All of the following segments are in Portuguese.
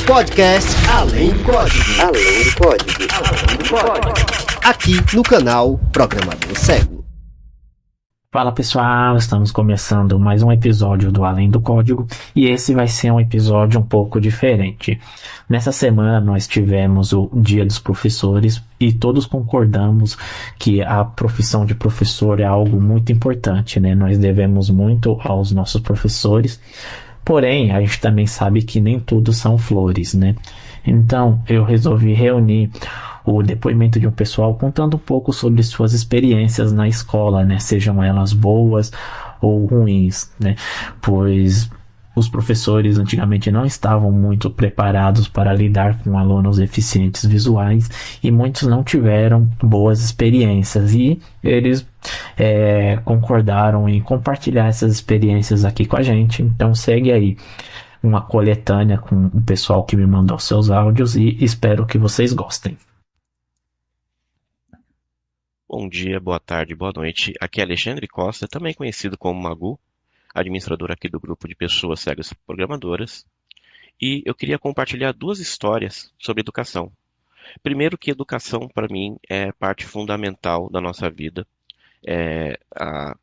Podcast Além do Código. Além do Código. Aqui no canal Programador Cego. Fala pessoal, estamos começando mais um episódio do Além do Código e esse vai ser um episódio um pouco diferente. Nessa semana nós tivemos o Dia dos Professores e todos concordamos que a profissão de professor é algo muito importante, né? Nós devemos muito aos nossos professores, porém a gente também sabe que nem tudo são flores, né? Então eu resolvi reunir o depoimento de um pessoal contando um pouco sobre suas experiências na escola, né? Sejam elas boas ou ruins, né? Pois os professores antigamente não estavam muito preparados para lidar com alunos deficientes visuais e muitos não tiveram boas experiências e eles concordaram em compartilhar essas experiências aqui com a gente. Então segue aí uma coletânea com o pessoal que me mandou seus áudios e espero que vocês gostem. Bom dia, boa tarde, boa noite. Aqui é Alexandre Costa, também conhecido como Magu, administrador aqui do grupo de pessoas cegas programadoras. E eu queria compartilhar duas histórias sobre educação. Primeiro que educação, para mim, é parte fundamental da nossa vida. A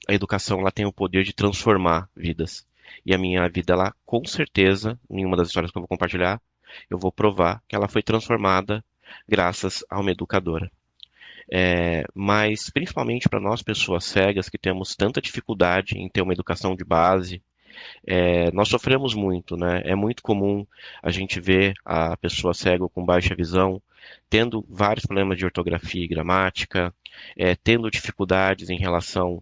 educação ela tem o poder de transformar vidas. E a minha vida, ela, com certeza, em uma das histórias que eu vou compartilhar, eu vou provar que ela foi transformada graças a uma educadora. Mas principalmente para nós pessoas cegas que temos tanta dificuldade em ter uma educação de base, nós sofremos muito, né? É muito comum a gente ver a pessoa cega com baixa visão tendo vários problemas de ortografia e gramática, tendo dificuldades em relação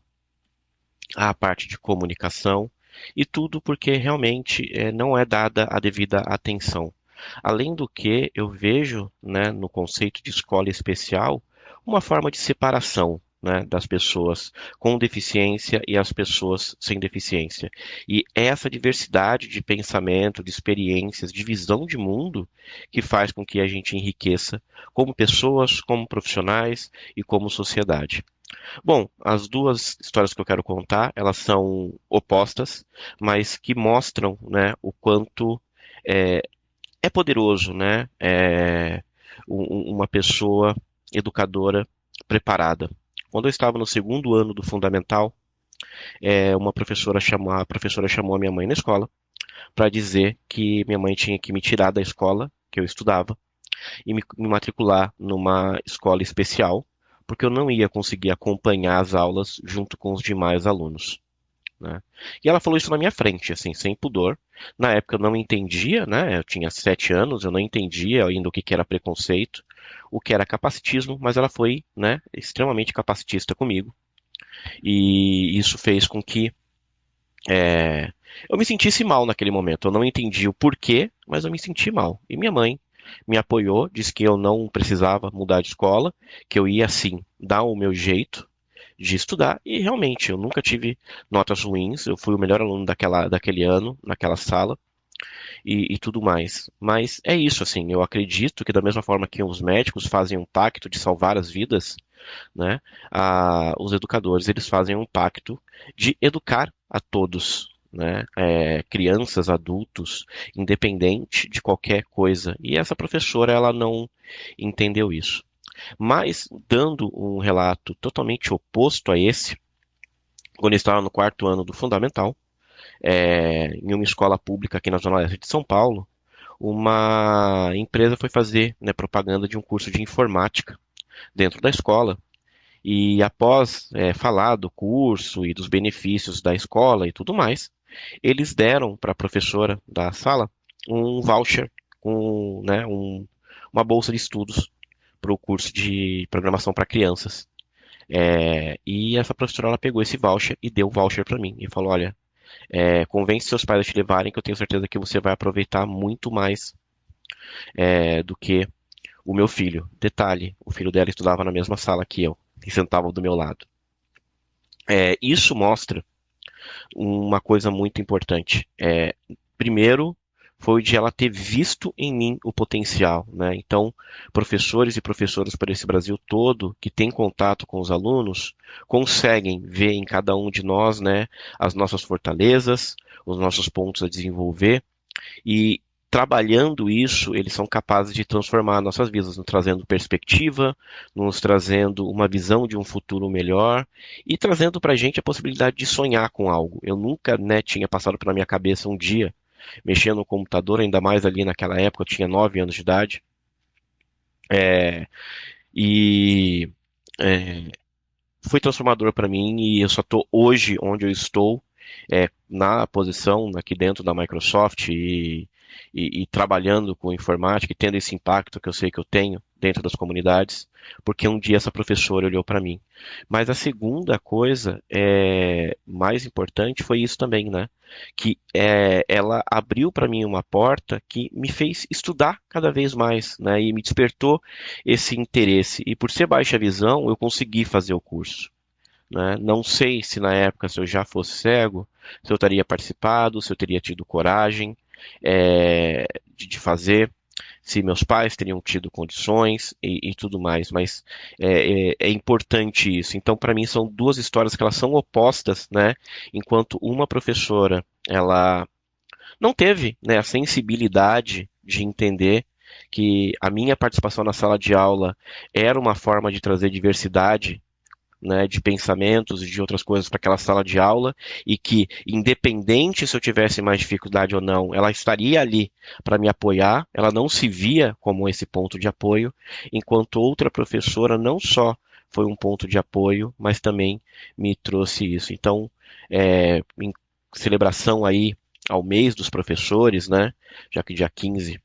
à parte de comunicação, e tudo porque realmente não é dada a devida atenção. Além do que eu vejo, né, no conceito de escola especial, uma forma de separação, né, das pessoas com deficiência e as pessoas sem deficiência. E é essa diversidade de pensamento, de experiências, de visão de mundo que faz com que a gente enriqueça como pessoas, como profissionais e como sociedade. Bom, as duas histórias que eu quero contar, elas são opostas, mas que mostram, né, o quanto é poderoso, né, uma pessoa educadora preparada. Quando eu estava no segundo ano do fundamental, a professora chamou a minha mãe na escola para dizer que minha mãe tinha que me tirar da escola que eu estudava e me matricular numa escola especial, porque eu não ia conseguir acompanhar as aulas junto com os demais alunos, né? E ela falou isso na minha frente, assim, sem pudor. Na época eu não entendia, né? Eu tinha 7 anos, eu não entendia ainda o que era preconceito, o que era capacitismo, mas ela foi, né, extremamente capacitista comigo. E isso fez com que eu me sentisse mal naquele momento. Eu não entendi o porquê, mas eu me senti mal. E minha mãe me apoiou, disse que eu não precisava mudar de escola, que eu ia, sim, dar o meu jeito de estudar, e realmente eu nunca tive notas ruins, eu fui o melhor aluno daquele ano, naquela sala, e tudo mais. Mas é isso, assim, eu acredito que da mesma forma que os médicos fazem um pacto de salvar as vidas, né, os educadores, eles fazem um pacto de educar a todos, né, crianças, adultos, independente de qualquer coisa. E essa professora, ela não entendeu isso. Mas, dando um relato totalmente oposto a esse, quando eu estava no 4º ano do fundamental, em uma escola pública aqui na Zona Leste de São Paulo, uma empresa foi fazer, né, propaganda de um curso de informática dentro da escola. E após falar do curso e dos benefícios da escola e tudo mais, eles deram para a professora da sala um voucher com, né, uma bolsa de estudos para o curso de programação para crianças. E essa professora, ela pegou esse voucher e deu o voucher para mim e falou: olha, convence seus pais a te levarem, que eu tenho certeza que você vai aproveitar muito mais do que o meu filho. Detalhe, o filho dela estudava na mesma sala que eu e sentava do meu lado. Isso mostra uma coisa muito importante. Primeiro, foi de ela ter visto em mim o potencial, né? Então, professores e professoras por esse Brasil todo que têm contato com os alunos conseguem ver em cada um de nós, né, as nossas fortalezas, os nossos pontos a desenvolver e trabalhando isso, eles são capazes de transformar nossas vidas, nos trazendo perspectiva, nos trazendo uma visão de um futuro melhor e trazendo para a gente a possibilidade de sonhar com algo. Eu nunca, né, tinha passado pela minha cabeça um dia mexendo no computador, ainda mais ali naquela época, eu tinha 9 anos de idade. É, e é, foi transformador para mim e eu só estou hoje onde eu estou, na posição aqui dentro da Microsoft e trabalhando com informática e tendo esse impacto que eu sei que eu tenho dentro das comunidades, porque um dia essa professora olhou para mim. Mas a segunda coisa mais importante foi isso também, né? Que ela abriu para mim uma porta que me fez estudar cada vez mais, né? E me despertou esse interesse. E por ser baixa visão, eu consegui fazer o curso, né? Não sei se na época, se eu já fosse cego, se eu teria participado, se eu teria tido coragem de fazer, se meus pais teriam tido condições e tudo mais, mas é importante isso. Então, para mim, são duas histórias que elas são opostas, né? Enquanto uma professora, ela não teve, né, a sensibilidade de entender que a minha participação na sala de aula era uma forma de trazer diversidade, né, de pensamentos e de outras coisas para aquela sala de aula e que, independente se eu tivesse mais dificuldade ou não, ela estaria ali para me apoiar, ela não se via como esse ponto de apoio, enquanto outra professora não só foi um ponto de apoio, mas também me trouxe isso. Então, em celebração aí ao mês dos professores, né, já que dia 15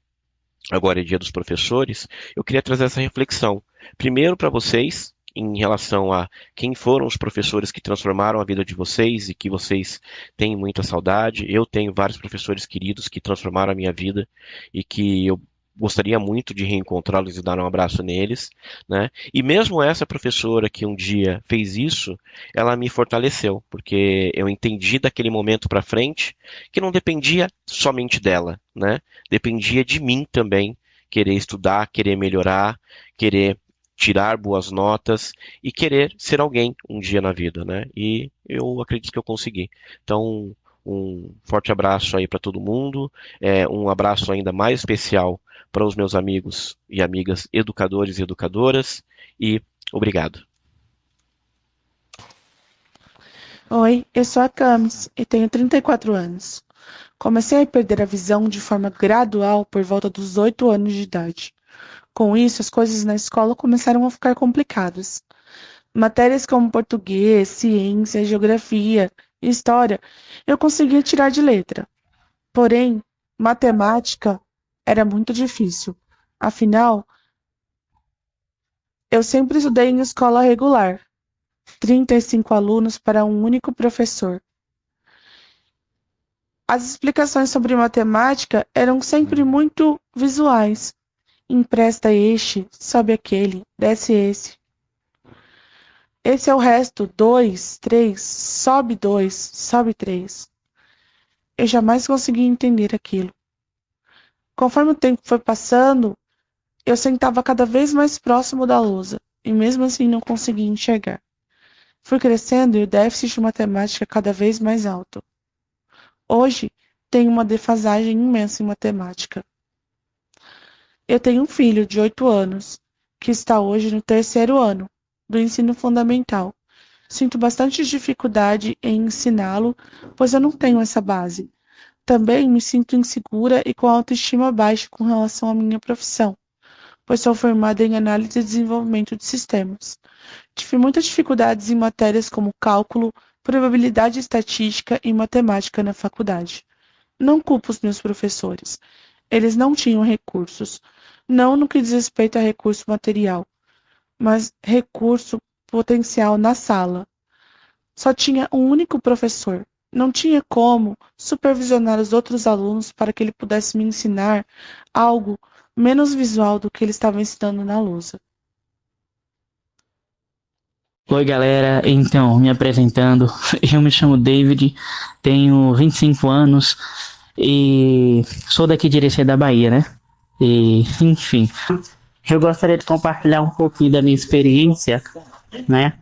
agora é dia dos professores, eu queria trazer essa reflexão. Primeiro para vocês, em relação a quem foram os professores que transformaram a vida de vocês e que vocês têm muita saudade. Eu tenho vários professores queridos que transformaram a minha vida e que eu gostaria muito de reencontrá-los e dar um abraço neles, né? E mesmo essa professora que um dia fez isso, ela me fortaleceu, porque eu entendi daquele momento para frente que não dependia somente dela, né? Dependia de mim também, querer estudar, querer melhorar, querer tirar boas notas e querer ser alguém um dia na vida, né? E eu acredito que eu consegui. Então, um forte abraço aí para todo mundo, um abraço ainda mais especial para os meus amigos e amigas educadores e educadoras, e obrigado. Oi, eu sou a Camis e tenho 34 anos. Comecei a perder a visão de forma gradual por volta dos 8 anos de idade. Com isso, as coisas na escola começaram a ficar complicadas. Matérias como português, ciência, geografia e história eu conseguia tirar de letra. Porém, matemática era muito difícil. Afinal, eu sempre estudei em escola regular, 35 alunos para um único professor. As explicações sobre matemática eram sempre muito visuais. Empresta este, sobe aquele, desce esse. Esse é o resto, 2, 3, sobe 3. Eu jamais consegui entender aquilo. Conforme o tempo foi passando, eu sentava cada vez mais próximo da lousa, e mesmo assim não conseguia enxergar. Fui crescendo e o déficit de matemática cada vez mais alto. Hoje, tenho uma defasagem imensa em matemática. Eu tenho um filho de 8 anos, que está hoje no 3º ano do ensino fundamental. Sinto bastante dificuldade em ensiná-lo, pois eu não tenho essa base. Também me sinto insegura e com autoestima baixa com relação à minha profissão, pois sou formada em análise e desenvolvimento de sistemas. Tive muitas dificuldades em matérias como cálculo, probabilidade estatística e matemática na faculdade. Não culpo os meus professores. Eles não tinham recursos, não no que diz respeito a recurso material, mas recurso potencial na sala. Só tinha um único professor. Não tinha como supervisionar os outros alunos para que ele pudesse me ensinar algo menos visual do que ele estava ensinando na lousa. Oi, galera. Então, me apresentando, eu me chamo David, tenho 25 anos e sou daqui de Irecê da Bahia, né? E, enfim, eu gostaria de compartilhar um pouquinho da minha experiência, né?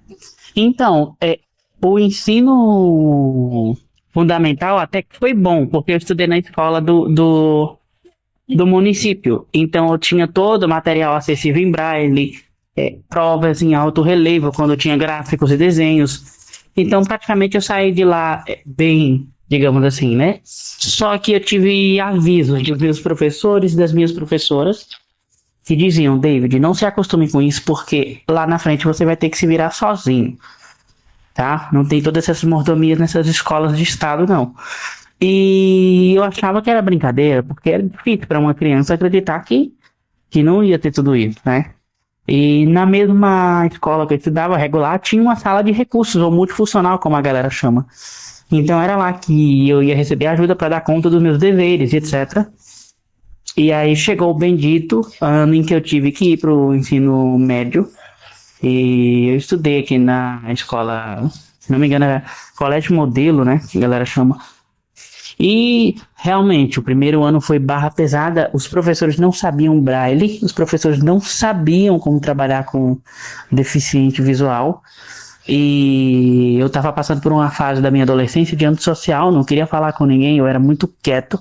Então, o ensino fundamental até que foi bom, porque eu estudei na escola do do município. Então eu tinha todo o material acessível em braille, provas em alto relevo, quando eu tinha gráficos e desenhos. Então praticamente eu saí de lá bem, digamos assim, né? Só que eu tive avisos dos meus professores e das minhas professoras que diziam: David, não se acostume com isso, porque lá na frente você vai ter que se virar sozinho, tá? Não tem todas essas mordomias nessas escolas de estado, não. E eu achava que era brincadeira, porque era difícil para uma criança acreditar que não ia ter tudo isso, né? E na mesma escola que eu estudava, regular, tinha uma sala de recursos, ou multifuncional, como a galera chama. Então era lá que eu ia receber ajuda para dar conta dos meus deveres, etc. E aí chegou o bendito ano em que eu tive que ir pro ensino médio. E eu estudei aqui na escola, se não me engano, era Colégio Modelo, né? Que a galera chama. E realmente o primeiro ano foi barra pesada. Os professores não sabiam braille, os professores não sabiam como trabalhar com deficiente visual. E eu tava passando por uma fase da minha adolescência de antissocial, não queria falar com ninguém, eu era muito quieto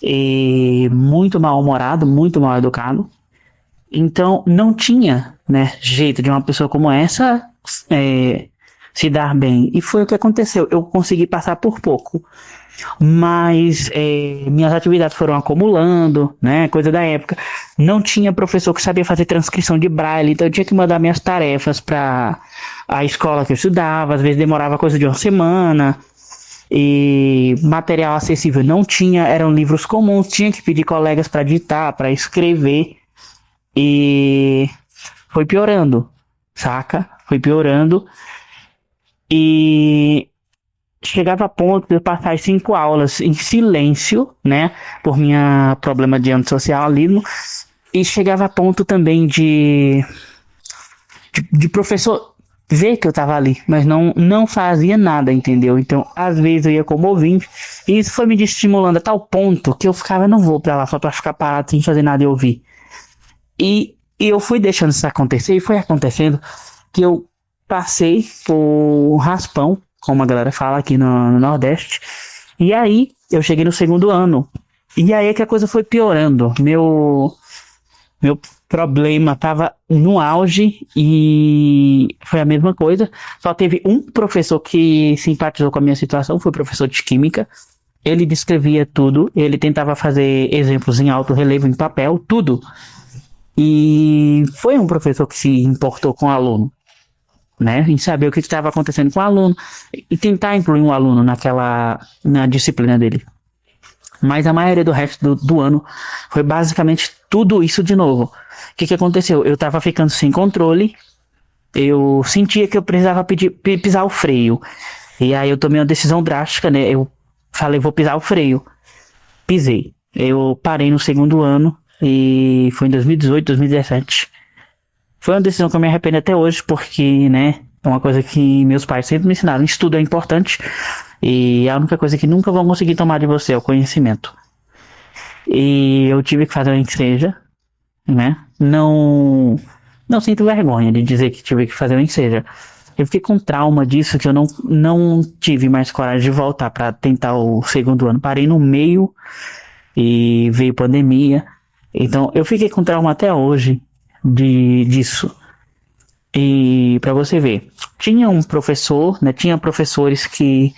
e muito mal-humorado, muito mal educado. Então não tinha, né, jeito de uma pessoa como essa se dar bem. E foi o que aconteceu. Eu consegui passar por pouco, mas minhas atividades foram acumulando, né, coisa da época. Não tinha professor que sabia fazer transcrição de braille, então eu tinha que mandar minhas tarefas para a escola que eu estudava. Às vezes demorava coisa de uma semana. E material acessível não tinha, eram livros comuns, tinha que pedir colegas para ditar, para escrever. E foi piorando, saca? Foi piorando. E chegava a ponto de eu passar as 5 aulas em silêncio, né? Por minha problema de antissocialismo. E chegava a ponto também de professor ver que eu tava ali, mas não fazia nada, entendeu? Então, às vezes eu ia como ouvinte, e isso foi me desestimulando a tal ponto que eu ficava: não vou pra lá só pra ficar parado sem fazer nada e ouvir. E eu fui deixando isso acontecer, e foi acontecendo que eu passei por raspão, como a galera fala aqui no Nordeste, e aí eu cheguei no segundo ano, e aí é que a coisa foi piorando. Meu problema estava no auge e foi a mesma coisa. Só teve um professor que simpatizou com a minha situação, foi o professor de química. Ele descrevia tudo, ele tentava fazer exemplos em alto relevo, em papel, tudo. E foi um professor que se importou com o aluno, né? Em saber o que estava acontecendo com o aluno e tentar incluir um aluno na disciplina dele. Mas a maioria do resto do ano foi basicamente tudo isso de novo. O que aconteceu? Eu tava ficando sem controle, eu sentia que eu precisava pisar o freio. E aí eu tomei uma decisão drástica, né? Eu falei: vou pisar o freio. Pisei. Eu parei no segundo ano e foi em 2018, 2017. Foi uma decisão que eu me arrependo até hoje, porque, né, é uma coisa que meus pais sempre me ensinaram: estudo é importante. E a única coisa que nunca vão conseguir tomar de você é o conhecimento. E eu tive que fazer o que seja, né? Não sinto vergonha de dizer que tive que fazer o que seja. Eu fiquei com trauma disso, que eu não tive mais coragem de voltar para tentar o segundo ano. Parei no meio e veio pandemia. Então eu fiquei com trauma até hoje disso. E para você ver, tinha um professor, né? Tinha professores que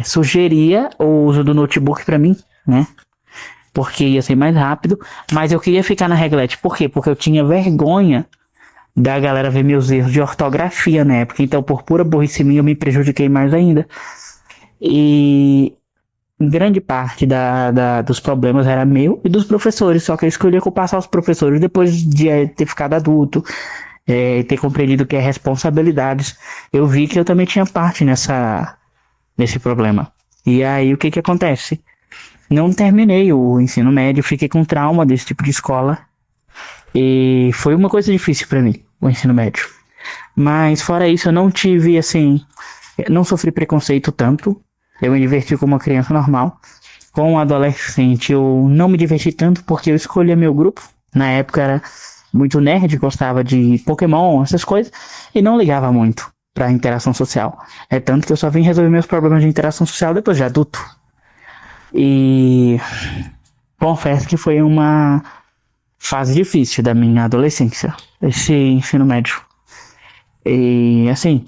sugeria o uso do notebook para mim, né? Porque ia ser mais rápido, mas eu queria ficar na reglete. Por quê? Porque eu tinha vergonha da galera ver meus erros de ortografia na época. Então, por pura burrice minha, eu me prejudiquei mais ainda. E grande parte dos problemas era meu e dos professores. Só que eu escolhi culpar só os professores depois de ter ficado adulto, ter compreendido que é responsabilidades. Eu vi que eu também tinha parte nesse problema. E aí o que acontece? Não terminei o ensino médio, fiquei com trauma desse tipo de escola. E foi uma coisa difícil para mim, o ensino médio. Mas fora isso, eu não tive, assim, não sofri preconceito tanto. Eu me diverti como uma criança normal. Com um adolescente eu não me diverti tanto porque eu escolhia meu grupo. Na época era muito nerd, gostava de Pokémon, essas coisas, e não ligava muito pra interação social. É tanto que eu só vim resolver meus problemas de interação social depois de adulto. E confesso que foi uma fase difícil da minha adolescência, esse ensino médio. E assim,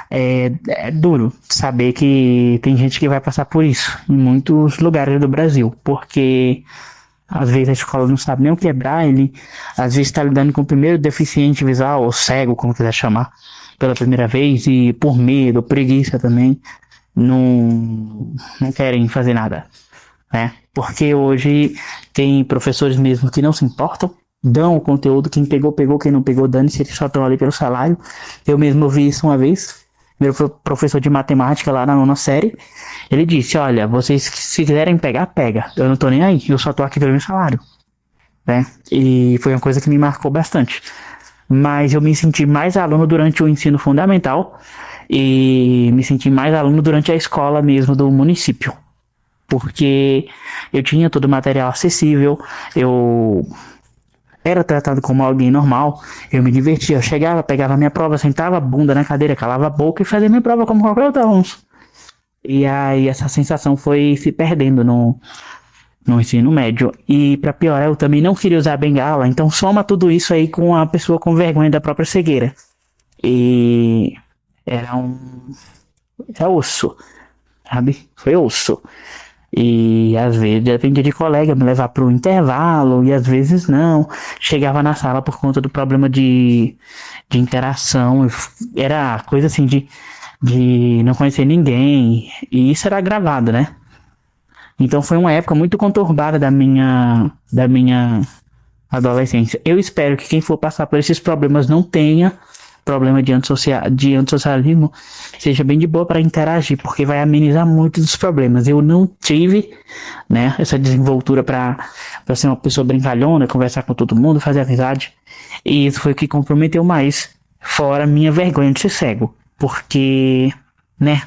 é duro saber que tem gente que vai passar por isso em muitos lugares do Brasil, porque às vezes a escola não sabe nem o que é braille, às vezes está lidando com o primeiro deficiente visual, ou cego, como quiser chamar, pela primeira vez, e por medo, preguiça também, não querem fazer nada, né? Porque hoje tem professores mesmo que não se importam, dão o conteúdo, quem pegou, pegou, quem não pegou, dane-se, eles só estão ali pelo salário. Eu mesmo vi isso uma vez, meu professor de matemática lá na nona série, ele disse, olha, vocês se quiserem pegar, pega, eu não tô nem aí, eu só tô aqui pelo meu salário, né? E foi uma coisa que me marcou bastante. Mas eu me senti mais aluno durante o ensino fundamental e me senti mais aluno durante a escola mesmo do município, porque eu tinha todo o material acessível, eu era tratado como alguém normal, eu me divertia, eu chegava, pegava minha prova, sentava a bunda na cadeira, calava a boca e fazia minha prova como qualquer outro aluno. E aí essa sensação foi se perdendo no ensino médio. E pra piorar, eu também não queria usar bengala, então soma tudo isso aí com a pessoa com vergonha da própria cegueira. E era era osso, sabe? Foi osso. E às vezes dependia de colega me levar para o intervalo, e às vezes não. Chegava na sala por conta do problema de interação. Era coisa assim de não conhecer ninguém. E isso era gravado, né? Então foi uma época muito conturbada da minha adolescência. Eu espero que quem for passar por esses problemas não tenha problema de antissocialismo, seja bem de boa para interagir, porque vai amenizar muito dos problemas. Eu não tive, né, essa desenvoltura para ser uma pessoa brincalhona, conversar com todo mundo, fazer amizade. E isso foi o que comprometeu mais, fora minha vergonha de ser cego. Porque, né,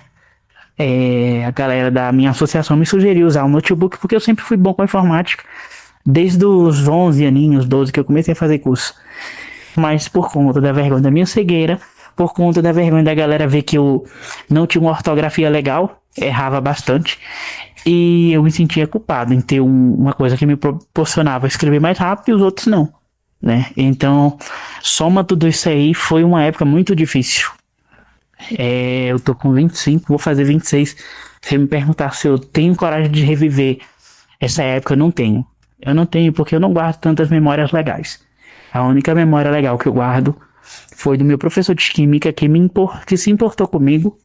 a galera da minha associação me sugeriu usar o notebook, porque eu sempre fui bom com informática, desde os 11 aninhos, 12, que eu comecei a fazer curso. Mas por conta da vergonha da minha cegueira, por conta da vergonha da galera ver que eu não tinha uma ortografia legal, errava bastante, e eu me sentia culpado em ter uma coisa que me proporcionava escrever mais rápido e os outros não, né? Então, soma tudo isso aí, foi uma época muito difícil. Eu tô com 25, vou fazer 26. Se me perguntar se eu tenho coragem de reviver essa época, eu não tenho. Eu não tenho porque eu não guardo tantas memórias legais. A única memória legal que eu guardo foi do meu professor de química que se importou comigo,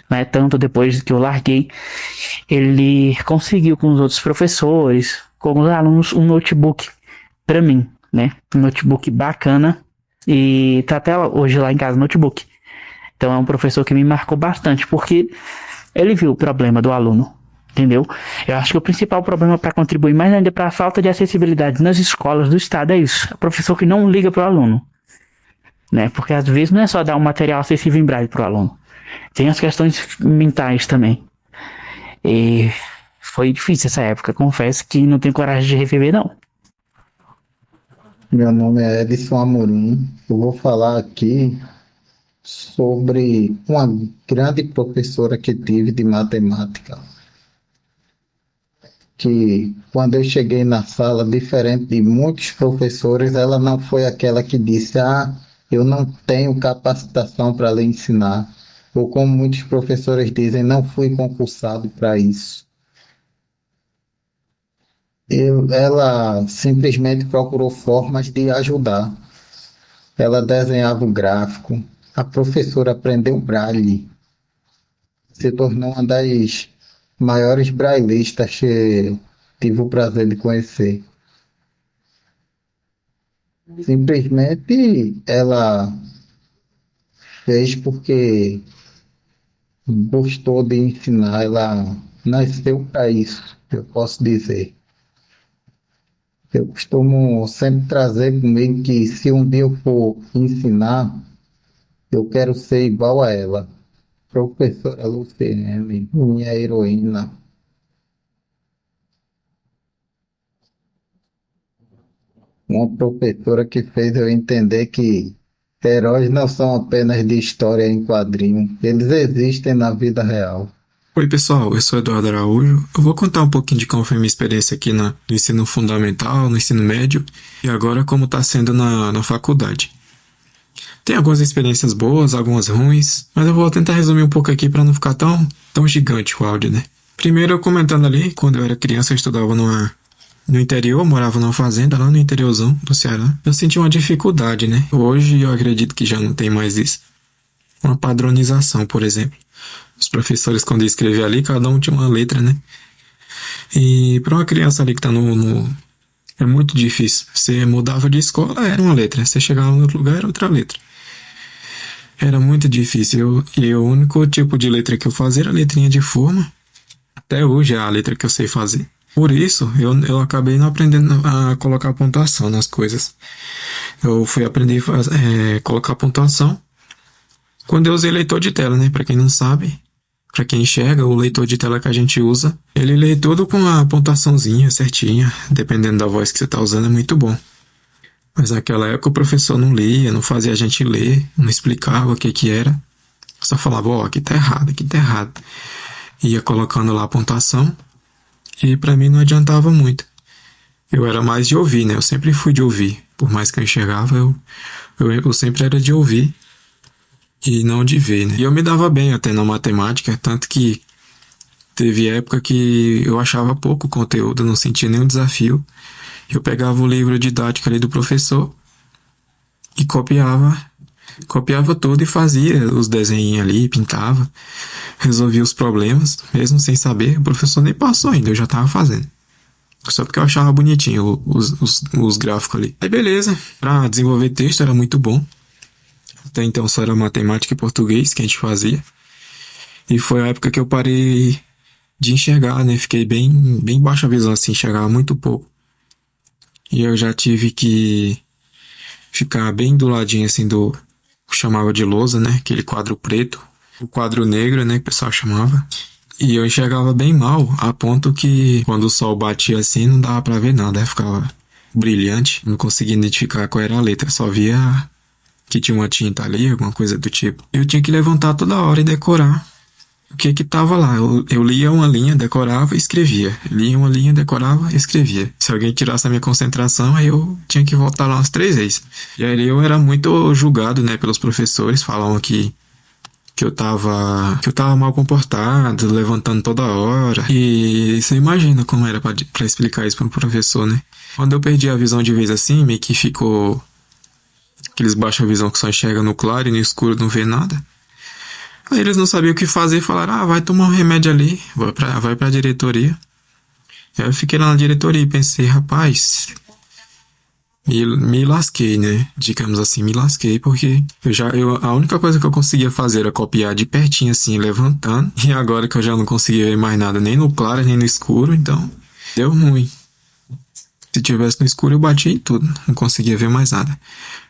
né? Tanto depois que eu larguei, ele conseguiu com os outros professores, com os alunos, um notebook para mim, né? Um notebook bacana e tá até hoje lá em casa, notebook. Então é um professor que me marcou bastante, porque ele viu o problema do aluno, entendeu? Eu acho que o principal problema para contribuir mais ainda para a falta de acessibilidade nas escolas do estado é isso. É o professor que não liga para o aluno, né? Porque às vezes não é só dar um material acessível em braille para o aluno. Tem as questões mentais também. E foi difícil essa época, confesso que não tenho coragem de reviver, não. Meu nome é Edson Amorim. Eu vou falar aqui sobre uma grande professora que tive de matemática, que quando eu cheguei na sala, diferente de muitos professores, ela não foi aquela que disse, eu não tenho capacitação para lhe ensinar, ou como muitos professores dizem, não fui concursado para isso. Ela simplesmente procurou formas de ajudar. Ela desenhava o gráfico, a professora aprendeu braille, se tornou uma das maiores brailistas que tive o prazer de conhecer. Simplesmente ela fez porque gostou de ensinar, ela nasceu para isso, eu posso dizer. Eu costumo sempre trazer comigo que se um dia eu for ensinar, eu quero ser igual a ela. Professora Luciene, minha heroína. Uma professora que fez eu entender que heróis não são apenas de história em quadrinho, eles existem na vida real. Oi pessoal, eu sou Eduardo Araújo. Eu vou contar um pouquinho de como foi minha experiência aqui no ensino fundamental, no ensino médio e agora como está sendo na faculdade. Tem algumas experiências boas, algumas ruins, mas eu vou tentar resumir um pouco aqui para não ficar tão gigante o áudio, né? Primeiro, eu comentando ali, quando eu era criança eu estudava no interior, morava numa fazenda lá no interiorzão do Ceará. Eu senti uma dificuldade, né? Hoje eu acredito que já não tem mais isso. Uma padronização, por exemplo. Os professores, quando escreviam ali, cada um tinha uma letra, né? E para uma criança ali que tá é muito difícil. Você mudava de escola, era uma letra. Você chegava em outro lugar, era outra letra. Era muito difícil. E o único tipo de letra que eu fazia era a letrinha de forma. Até hoje é a letra que eu sei fazer. Por isso, eu acabei não aprendendo a colocar pontuação nas coisas. Eu fui aprender a colocar pontuação quando eu usei leitor de tela, né? Para quem não sabe, para quem enxerga, o leitor de tela que a gente usa, ele lê tudo com a pontuaçãozinha certinha, dependendo da voz que você está usando, é muito bom. Mas naquela época o professor não lia, não fazia a gente ler, não explicava o que era. Só falava, ó, aqui tá errado, aqui tá errado. Ia colocando lá a pontuação e para mim não adiantava muito. Eu era mais de ouvir, né? Eu sempre fui de ouvir. Por mais que eu enxergava, eu sempre era de ouvir e não de ver, né? E eu me dava bem até na matemática, tanto que teve época que eu achava pouco conteúdo, não sentia nenhum desafio. Eu pegava o livro didático ali do professor e copiava tudo e fazia os desenhos ali, pintava, resolvia os problemas, mesmo sem saber. O professor nem passou ainda, eu já estava fazendo. Só porque eu achava bonitinho os gráficos ali. Aí beleza, para desenvolver texto era muito bom. Até então só era matemática e português que a gente fazia. E foi a época que eu parei de enxergar, né? Fiquei bem baixa visão, assim, enxergava muito pouco. E eu já tive que ficar bem do ladinho, assim, chamava de lousa, né? Aquele quadro preto. O quadro negro, né? Que o pessoal chamava. E eu enxergava bem mal, a ponto que quando o sol batia assim, não dava pra ver nada. Aí ficava brilhante, não conseguia identificar qual era a letra, só via que tinha uma tinta ali, alguma coisa do tipo. Eu tinha que levantar toda hora e decorar o que tava lá. Eu lia uma linha, decorava e escrevia. Lia uma linha, decorava e escrevia. Se alguém tirasse a minha concentração, aí eu tinha que voltar lá umas 3 vezes. E aí eu era muito julgado, né, pelos professores, falavam que eu tava mal comportado, levantando toda hora. E você imagina como era pra explicar isso para um professor, né? Quando eu perdi a visão de vez assim, meio que ficou aqueles baixos visão que só enxerga no claro e no escuro não vê nada. Aí eles não sabiam o que fazer e falaram, vai tomar um remédio ali, vai pra diretoria. E aí eu fiquei lá na diretoria e pensei, rapaz, me lasquei, né? Digamos assim, me lasquei, porque a única coisa que eu conseguia fazer era copiar de pertinho assim, levantando. E agora que eu já não conseguia ver mais nada, nem no claro, nem no escuro, então deu ruim. Se tivesse no escuro eu batia em tudo, não conseguia ver mais nada.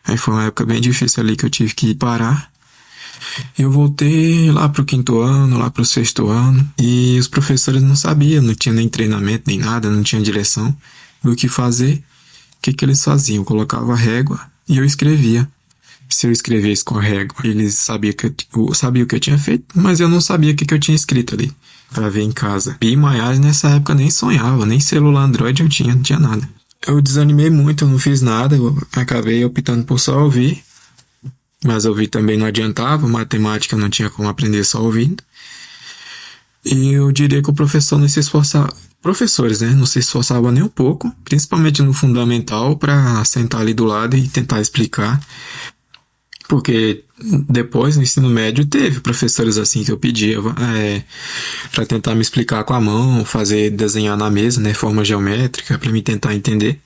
Aí foi uma época bem difícil ali que eu tive que parar. Eu voltei lá pro 5º ano, lá pro 6º ano, e os professores não sabiam, não tinha nem treinamento, nem nada, não tinha direção do que fazer. O que eles faziam? Eu colocava a régua e eu escrevia. Se eu escrevesse com a régua, eles sabiam o que eu tinha feito, mas eu não sabia o que eu tinha escrito ali, para ver em casa. E Maiás nessa época nem sonhava, nem celular Android eu tinha, não tinha nada. Eu desanimei muito, eu não fiz nada, eu acabei optando por só ouvir. Mas ouvir também não adiantava, matemática não tinha como aprender só ouvindo. E eu diria que o professor não se esforçava, professores, né, não se esforçavam nem um pouco, principalmente no fundamental, para sentar ali do lado e tentar explicar. Porque depois, no ensino médio, teve professores assim que eu pedia para tentar me explicar com a mão, desenhar na mesa, né, forma geométrica, para me tentar entender.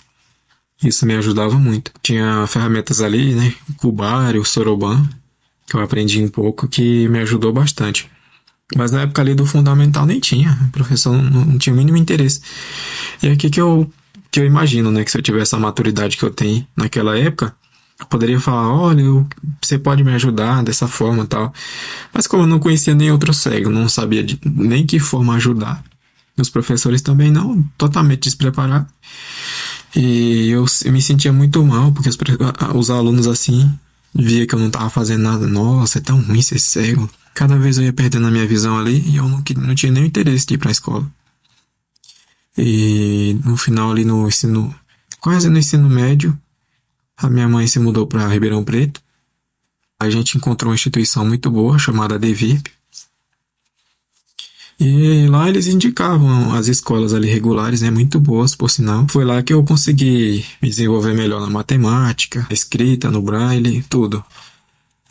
Isso me ajudava muito. Tinha ferramentas ali, né? O Cubari, o Soroban, que eu aprendi um pouco, que me ajudou bastante. Mas na época ali do fundamental nem tinha. O professor não tinha o mínimo interesse. E aqui que eu imagino, né? Que se eu tivesse a maturidade que eu tenho naquela época, eu poderia falar, olha, você pode me ajudar dessa forma e tal. Mas como eu não conhecia nem outro cego, não sabia nem que forma ajudar. E os professores também não, totalmente despreparados. E eu me sentia muito mal, porque os alunos assim, via que eu não tava fazendo nada. Nossa, é tão ruim ser cego. cada vez eu ia perdendo a minha visão ali e eu não tinha nem interesse de ir para a escola. E no final ali quase no ensino médio, a minha mãe se mudou para Ribeirão Preto. A gente encontrou uma instituição muito boa chamada Devip. E lá eles indicavam as escolas ali regulares, né, muito boas, por sinal. Foi lá que eu consegui me desenvolver melhor na matemática, escrita, no braille, tudo.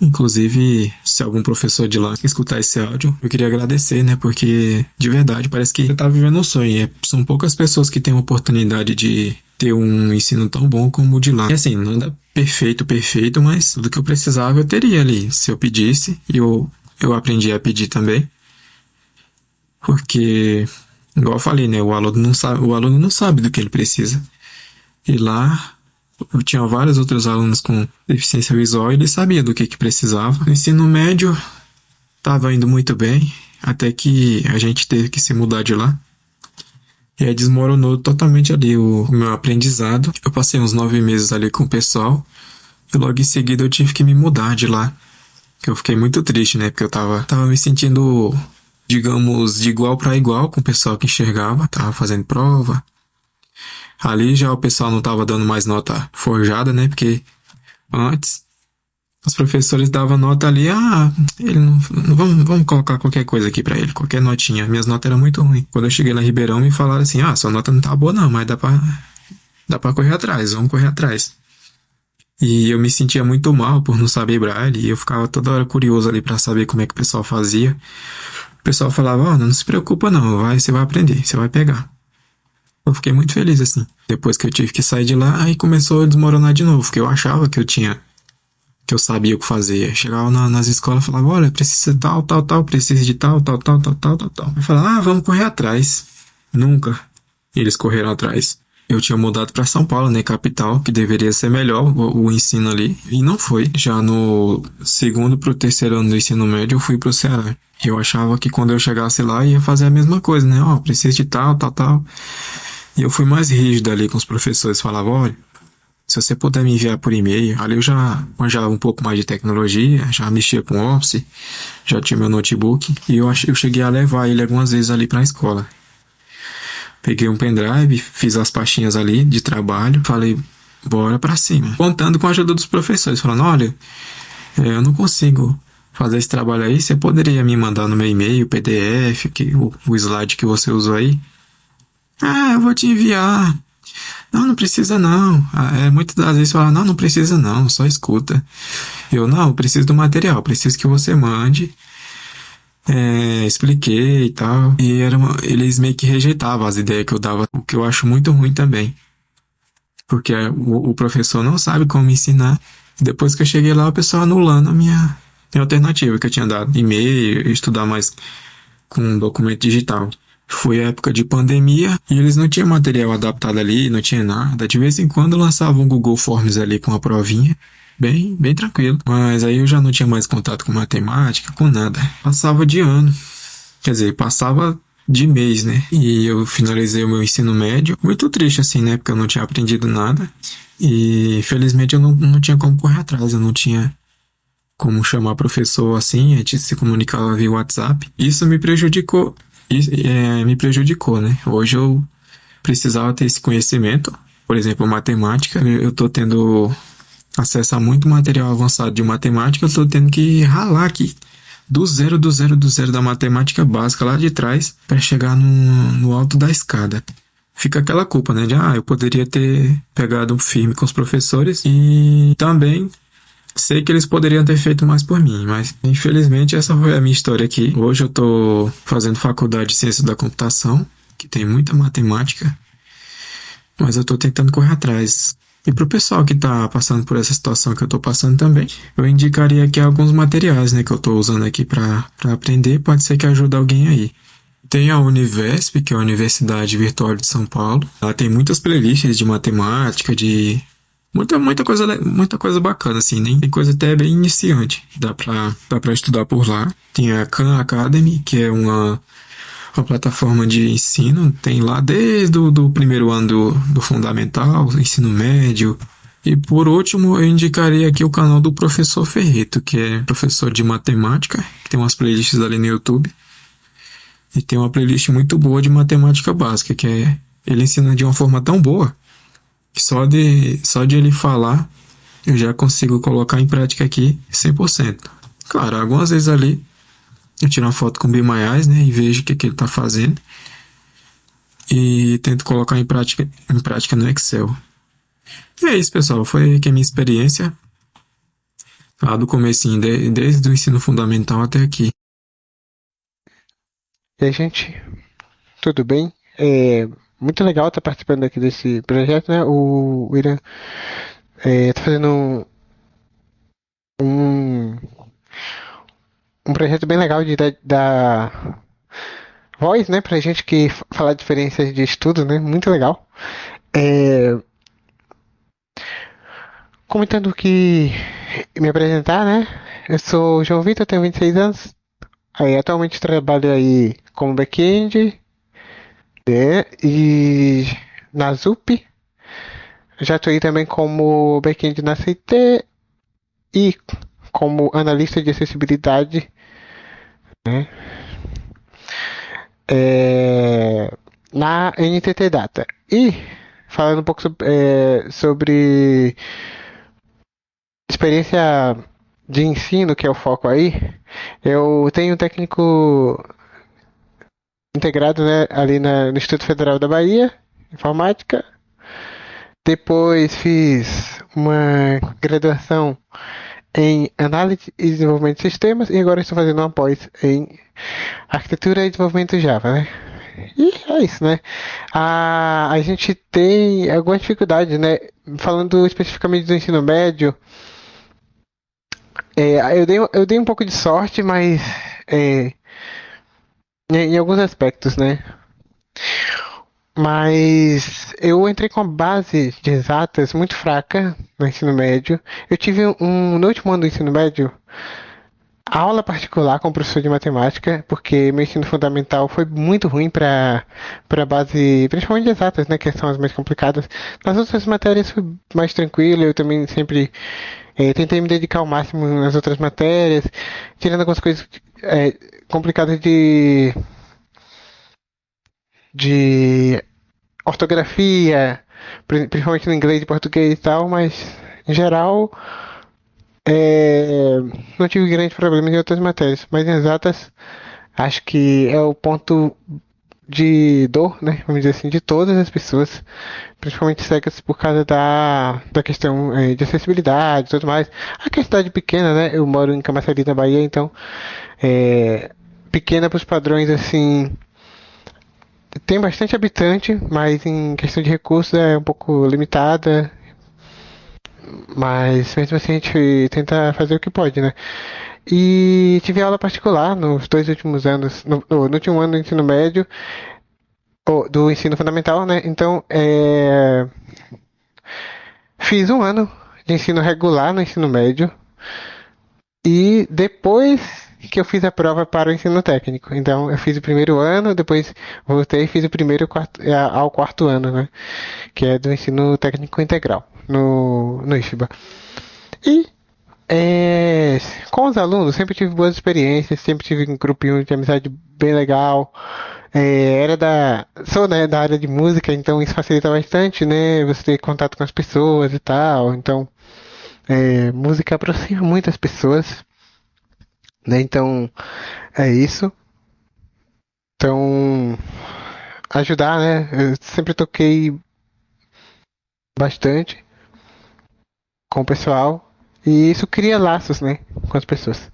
Inclusive, se algum professor de lá escutar esse áudio, eu queria agradecer, né, porque de verdade parece que eu tava vivendo um sonho. São poucas pessoas que têm a oportunidade de ter um ensino tão bom como o de lá. E assim, nada perfeito, mas tudo que eu precisava eu teria ali, se eu pedisse, e eu aprendi a pedir também. Porque, igual eu falei, né, o aluno não sabe do que ele precisa. E lá, eu tinha vários outros alunos com deficiência visual e ele sabia do que precisava. No ensino médio, estava indo muito bem, até que a gente teve que se mudar de lá. E aí desmoronou totalmente ali o meu aprendizado. Eu passei uns 9 meses ali com o pessoal e logo em seguida eu tive que me mudar de lá. Que eu fiquei muito triste, né, porque eu tava me sentindo, digamos, de igual para igual com o pessoal que enxergava, tava fazendo prova. Ali já o pessoal não tava dando mais nota forjada, né? Porque antes os professores davam nota ali, ele não vamos colocar qualquer coisa aqui pra ele, qualquer notinha. Minhas notas eram muito ruins. Quando eu cheguei lá em Ribeirão, me falaram assim: sua nota não tá boa não, mas dá pra correr atrás, vamos correr atrás. E eu me sentia muito mal por não saber braille, e eu ficava toda hora curioso ali pra saber como é que o pessoal fazia. O pessoal falava: não se preocupa não, você vai aprender, você vai pegar. Eu fiquei muito feliz assim. Depois que eu tive que sair de lá, aí começou a desmoronar de novo, porque eu achava que eu sabia o que fazer. Eu chegava nas escolas e falava: olha, precisa de tal, precisa de tal. Eu falava: vamos correr atrás. Nunca eles correram atrás. Eu tinha mudado para São Paulo, né, capital, que deveria ser melhor o ensino ali, e não foi. Já no segundo pro terceiro ano do ensino médio, eu fui pro Ceará. E eu achava que quando eu chegasse lá, ia fazer a mesma coisa, né? Precisa de tal. E eu fui mais rígido ali com os professores. Falava: olha, se você puder me enviar por e-mail. Ali eu já manjava um pouco mais de tecnologia, já mexia com Office, já tinha meu notebook. E eu cheguei a levar ele algumas vezes ali pra escola. Peguei um pendrive, fiz as pastinhas ali de trabalho, falei: bora pra cima. Contando com a ajuda dos professores, falando: olha, eu não consigo fazer esse trabalho aí, você poderia me mandar no meu e-mail, o PDF, o slide que você usou aí? Eu vou te enviar. Não precisa não. Muitas das vezes fala: não precisa não, só escuta. Eu preciso do material, preciso que você mande. Expliquei e tal. E eles meio que rejeitavam as ideias que eu dava, o que eu acho muito ruim também. Porque o professor não sabe como me ensinar. Depois que eu cheguei lá, o pessoal anulando a minha alternativa que eu tinha dado. E-mail, estudar mais com documento digital. Foi a época de pandemia e eles não tinham material adaptado ali, não tinha nada. De vez em quando lançavam um Google Forms ali com uma provinha, bem tranquilo. Mas aí eu já não tinha mais contato com matemática, com nada. Passava de ano, quer dizer, passava de mês, né? E eu finalizei o meu ensino médio, muito triste assim, né? Porque eu não tinha aprendido nada e felizmente eu não tinha como correr atrás, eu não tinha como chamar professor assim, a gente se comunicava via WhatsApp. Isso me prejudicou. Né? Hoje eu precisava ter esse conhecimento, por exemplo, matemática. Eu tô tendo acesso a muito material avançado de matemática, eu tô tendo que ralar aqui do zero da matemática básica lá de trás para chegar no alto da escada. Fica aquela culpa, né? Eu poderia ter pegado firme com os professores e também sei que eles poderiam ter feito mais por mim, mas infelizmente essa foi a minha história aqui. Hoje eu tô fazendo faculdade de ciência da computação, que tem muita matemática, mas eu tô tentando correr atrás. E pro pessoal que tá passando por essa situação que eu tô passando também, eu indicaria aqui alguns materiais, né, que eu tô usando aqui pra aprender, pode ser que ajude alguém aí. Tem a Univesp, que é a Universidade Virtual de São Paulo. Ela tem muitas playlists de matemática, de muita coisa bacana, assim, né? Tem coisa até bem iniciante. Dá pra estudar por lá. Tem a Khan Academy, que é uma plataforma de ensino. Tem lá desde o primeiro ano do fundamental, ensino médio, E por último, eu indicaria aqui o canal do professor Ferreto, que é professor de matemática, que tem umas playlists ali no YouTube. E tem uma playlist muito boa de matemática básica, que é ele ensina de uma forma tão boa que só de ele falar eu já consigo colocar em prática aqui 100%. Claro, algumas vezes ali eu tiro uma foto com o Be My Eyes, né, e vejo o que ele está fazendo e tento colocar em prática no Excel. E é isso, pessoal. Foi aqui a minha experiência lá do comecinho, desde o ensino fundamental até aqui. E aí, gente, tudo bem? É muito legal estar participando aqui desse projeto, né? O William tá fazendo um, um projeto bem legal de dar voz, né, pra gente que fala diferenças de estudo, né? Muito legal. Comentando que me apresentar, né? Eu sou o João Vitor, tenho 26 anos. Atualmente trabalho aí como back-end, né? E na ZUP. Já atuei também como back-end na CT e como analista de acessibilidade, né? Na NTT Data. E falando um pouco sobre experiência de ensino, que é o foco aí, eu tenho um técnico integrado, né, ali no Instituto Federal da Bahia, informática. Depois fiz uma graduação em análise e desenvolvimento de sistemas e agora estou fazendo uma pós em arquitetura e desenvolvimento Java, né? E é isso, né? A gente tem algumas dificuldades, né? Falando especificamente do ensino médio, eu dei um pouco de sorte, mas em alguns aspectos, né? Mas eu entrei com a base de exatas muito fraca no ensino médio. Eu tive no último ano do ensino médio, aula particular com o professor de matemática, porque meu ensino fundamental foi muito ruim para base, principalmente de exatas, né, que são as mais complicadas. Nas outras matérias foi mais tranquilo, eu também sempre tentei me dedicar ao máximo nas outras matérias, tirando algumas coisas complicadas de ortografia, principalmente no inglês e português e tal, mas em geral não tive grandes problemas em outras matérias, mas em exatas acho que é o ponto de dor, né, vamos dizer assim, de todas as pessoas, principalmente cegas por causa da questão de acessibilidade e tudo mais. Aqui é cidade pequena, né, eu moro em Camaçari, na Bahia, então pequena para os padrões assim. Tem bastante habitante, mas em questão de recursos é um pouco limitada. Mas mesmo assim a gente tenta fazer o que pode, né? E tive aula particular nos 2 últimos anos, no último ano do ensino médio, do ensino fundamental, né? Então, fiz um ano de ensino regular no ensino médio. E depois que eu fiz a prova para o ensino técnico. Então, eu fiz o primeiro ano, depois voltei e fiz o primeiro ao quarto ano, né? Que é do ensino técnico integral, no IFBA. E com os alunos, sempre tive boas experiências, sempre tive um grupinho de amizade bem legal. Sou, né, da área de música, então isso facilita bastante, né? Você ter contato com as pessoas e tal. Então, música aproxima muitas pessoas, né? Então, é isso. Então, ajudar, né? Eu sempre toquei bastante com o pessoal e isso cria laços, né? Com as pessoas.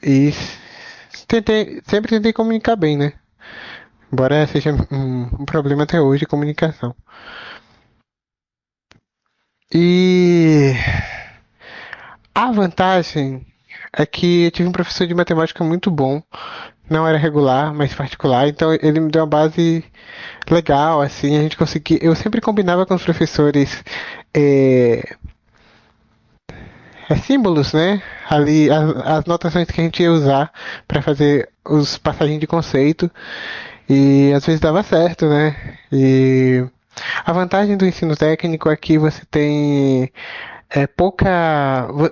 E sempre tentei comunicar bem, né? Embora seja um problema até hoje, comunicação. E a vantagem é que eu tive um professor de matemática muito bom, não era regular, mas particular, então ele me deu uma base legal, assim, a gente conseguia. Eu sempre combinava com os professores símbolos, né? Ali, as notações que a gente ia usar para fazer os passagens de conceito, e às vezes dava certo, né? E A vantagem do ensino técnico é que você tem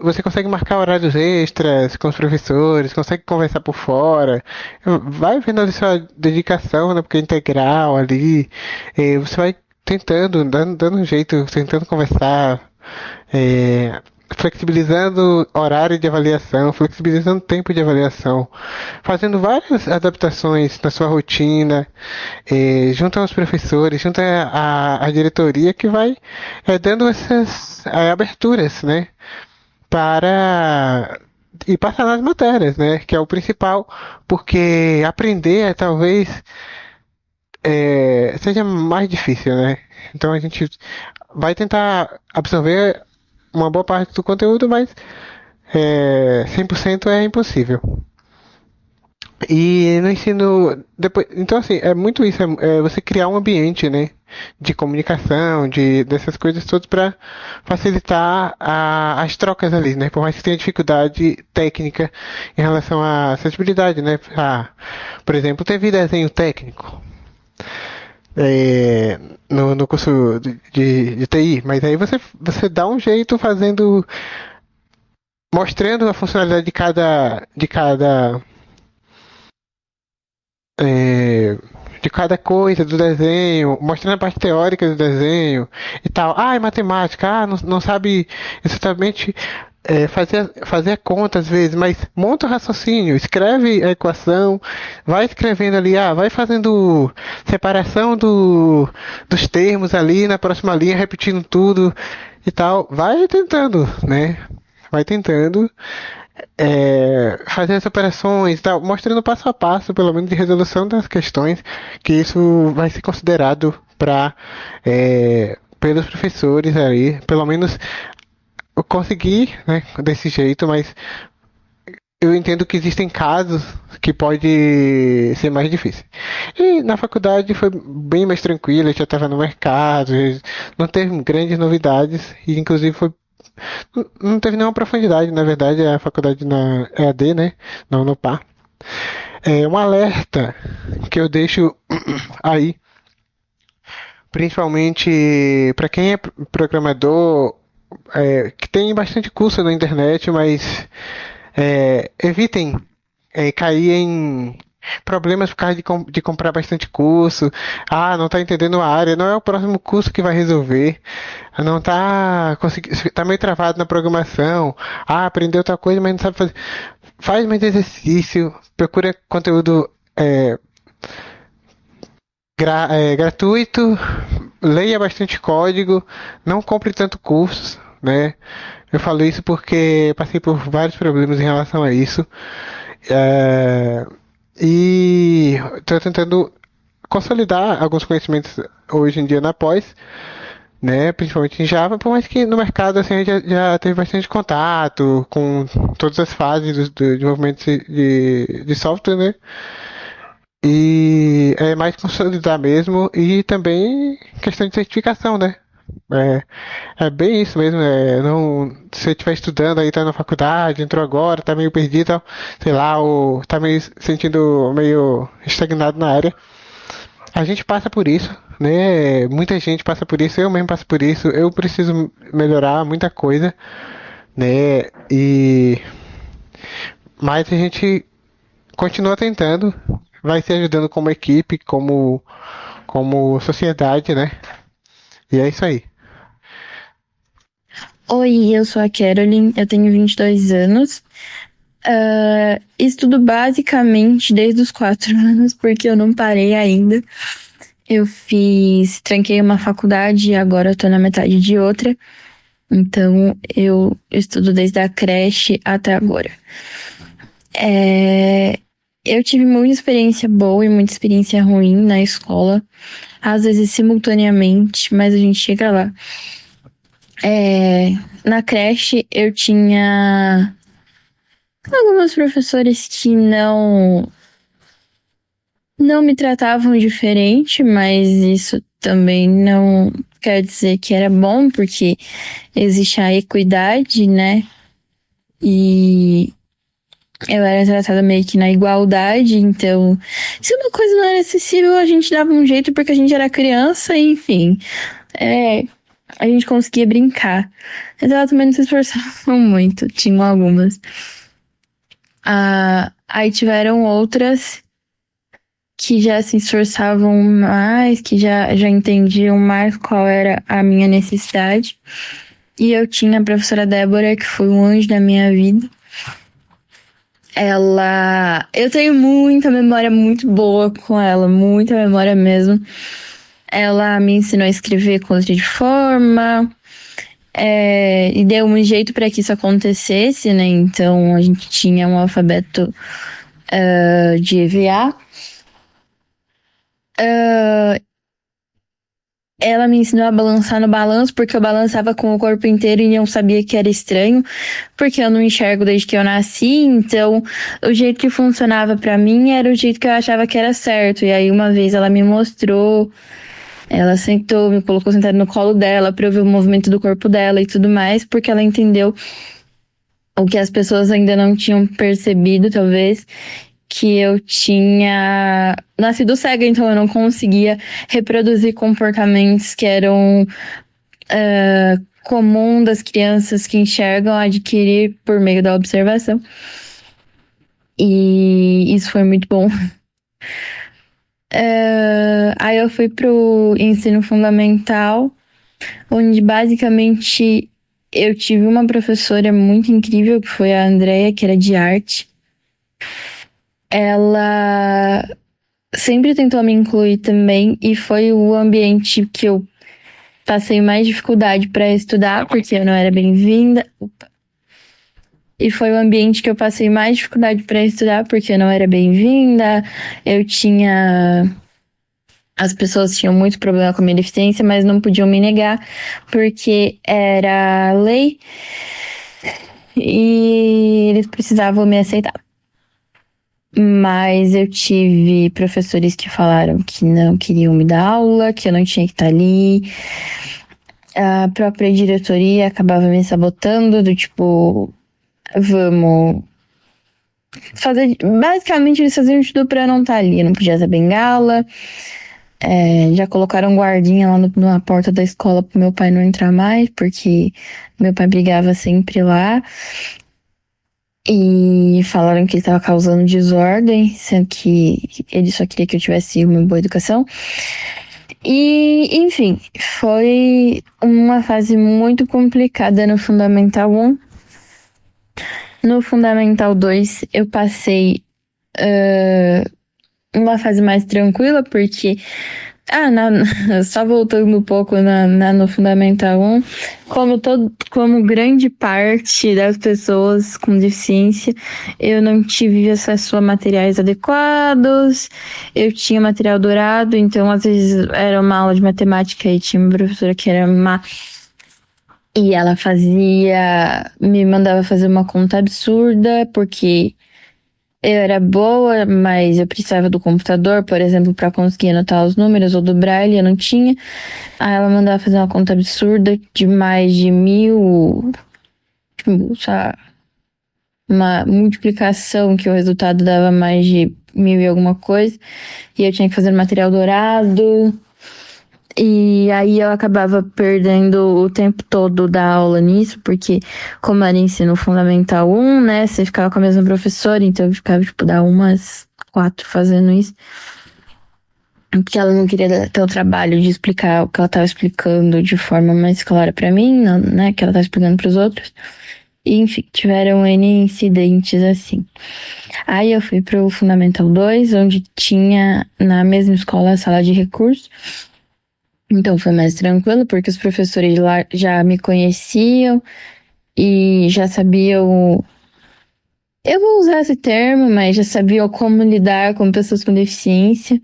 você consegue marcar horários extras com os professores, consegue conversar por fora, vai vendo ali sua dedicação, né? Porque é integral ali, você vai tentando, dando um jeito, tentando conversar, é, flexibilizando horário de avaliação, flexibilizando tempo de avaliação, fazendo várias adaptações na sua rotina, junto aos professores, junto à diretoria que vai dando essas aberturas, né, para e passar nas matérias, né, que é o principal, porque aprender talvez seja mais difícil, né? Então a gente vai tentar absorver uma boa parte do conteúdo, mas 100% é impossível. E no ensino depois, então assim, é muito isso, é você criar um ambiente, né, de comunicação, dessas coisas todas para facilitar as trocas ali, né? Por mais que tenha dificuldade técnica em relação à acessibilidade, né? Por exemplo, teve desenho técnico no curso de TI, mas aí você dá um jeito fazendo, mostrando a funcionalidade de cada coisa do desenho, mostrando a parte teórica do desenho e tal. É matemática, não sabe exatamente fazer a conta às vezes, mas monta o raciocínio, escreve a equação, vai escrevendo ali, vai fazendo separação dos termos ali na próxima linha, repetindo tudo e tal. Vai tentando, né? Vai tentando fazer as operações, tal, mostrando passo a passo, pelo menos, de resolução das questões, que isso vai ser considerado pelos professores aí, pelo menos eu consegui, né, desse jeito, mas eu entendo que existem casos que pode ser mais difícil. E na faculdade foi bem mais tranquilo, eu já estava no mercado, não teve grandes novidades, e inclusive não teve nenhuma profundidade, na verdade, a faculdade na EAD, né? Não no PA. Um alerta que eu deixo aí, principalmente para quem é programador, que tem bastante curso na internet, mas evitem cair em problemas por causa de comprar bastante curso. Não está entendendo a área, não é o próximo curso que vai resolver. Não está conseguindo, está meio travado na programação. Aprendeu outra coisa, mas não sabe fazer. Faz mais exercício, procura conteúdo gratuito, leia bastante código, não compre tanto curso, né? Eu falo isso porque passei por vários problemas em relação a isso. E estou tentando consolidar alguns conhecimentos hoje em dia na pós, né, principalmente em Java, por mais que no mercado assim, a gente já teve bastante contato com todas as fases do desenvolvimento de software, né? E é mais consolidar mesmo, e também questão de certificação, né? É bem isso mesmo, não, se você estiver estudando aí, tá na faculdade, entrou agora, tá meio perdido, tal, sei lá, ou tá meio sentindo meio estagnado na área. A gente passa por isso, né? Muita gente passa por isso, eu mesmo passo por isso, eu preciso melhorar muita coisa, né? Mas a gente continua tentando, vai se ajudando como equipe, como sociedade, né? E é isso aí. Oi, eu sou a Caroline, eu tenho 22 anos. Estudo basicamente desde os 4 anos, porque eu não parei ainda. Eu tranquei uma faculdade e agora eu tô na metade de outra. Então, eu estudo desde a creche até agora. Eu tive muita experiência boa e muita experiência ruim na escola. Às vezes simultaneamente, mas a gente chega lá. Na creche, eu tinha alguns professores que não me tratavam diferente, mas isso também não quer dizer que era bom, porque existe a equidade, né? E Eu era tratada meio que na igualdade, então, se uma coisa não era acessível, a gente dava um jeito porque a gente era criança, enfim. A gente conseguia brincar. Mas ela também não se esforçava muito, tinham algumas. Aí tiveram outras que já se esforçavam mais, que já entendiam mais qual era a minha necessidade. E eu tinha a professora Débora, que foi um anjo da minha vida. Eu tenho muita memória muito boa com ela, muita memória mesmo. Ela me ensinou a escrever com letra de forma, e deu um jeito para que isso acontecesse, né? Então a gente tinha um alfabeto de EVA. Ela me ensinou a balançar no balanço, porque eu balançava com o corpo inteiro e eu sabia que era estranho, porque eu não enxergo desde que eu nasci, então o jeito que funcionava pra mim era o jeito que eu achava que era certo. E aí uma vez ela me mostrou, ela sentou, me colocou sentada no colo dela pra eu ver o movimento do corpo dela e tudo mais, porque ela entendeu o que as pessoas ainda não tinham percebido, talvez, que eu tinha nascido cega, então eu não conseguia reproduzir comportamentos que eram comum das crianças que enxergam adquirir por meio da observação. E isso foi muito bom. Aí eu fui pro ensino fundamental, onde basicamente eu tive uma professora muito incrível, que foi a Andrea, que era de arte. Ela sempre tentou me incluir também, e foi o ambiente que eu passei mais dificuldade para estudar, porque eu não era bem-vinda. E foi o ambiente que eu passei mais dificuldade para estudar, porque eu não era bem-vinda. As pessoas tinham muito problema com a minha deficiência, mas não podiam me negar, porque era lei e eles precisavam me aceitar. Mas eu tive professores que falaram que não queriam me dar aula, que eu não tinha que estar ali. A própria diretoria acabava me sabotando, do tipo, vamos fazer. Basicamente, eles faziam tudo pra eu não estar ali. Eu não podia usar bengala. Já colocaram guardinha lá na porta da escola pro meu pai não entrar mais, porque meu pai brigava sempre lá. E falaram que ele estava causando desordem, sendo que ele só queria que eu tivesse uma boa educação. E, enfim, foi uma fase muito complicada no Fundamental 1. No Fundamental 2, eu passei uma fase mais tranquila, porque só voltando um pouco no Fundamental 1, como grande parte das pessoas com deficiência, eu não tive acesso a materiais adequados, eu tinha material dourado, então às vezes era uma aula de matemática e tinha uma professora que era má, e ela me mandava fazer uma conta absurda, porque eu era boa, mas eu precisava do computador, por exemplo, para conseguir anotar os números, ou do Braille, eu não tinha. Aí ela mandava fazer uma conta absurda de mais de 1.000, sabe? Uma multiplicação que o resultado dava mais de 1.000 e alguma coisa. E eu tinha que fazer material dourado. E aí eu acabava perdendo o tempo todo da aula nisso, porque como era ensino fundamental 1, né, você ficava com a mesma professora, então eu ficava, dar umas 4 fazendo isso. Porque ela não queria ter o trabalho de explicar o que ela estava explicando de forma mais clara para mim, né, que ela estava explicando para os outros. E, enfim, tiveram N incidentes assim. Aí eu fui pro Fundamental 2, onde tinha na mesma escola a sala de recursos. Então foi mais tranquilo, porque os professores lá já me conheciam e já sabiam. Eu vou usar esse termo, mas já sabiam como lidar com pessoas com deficiência.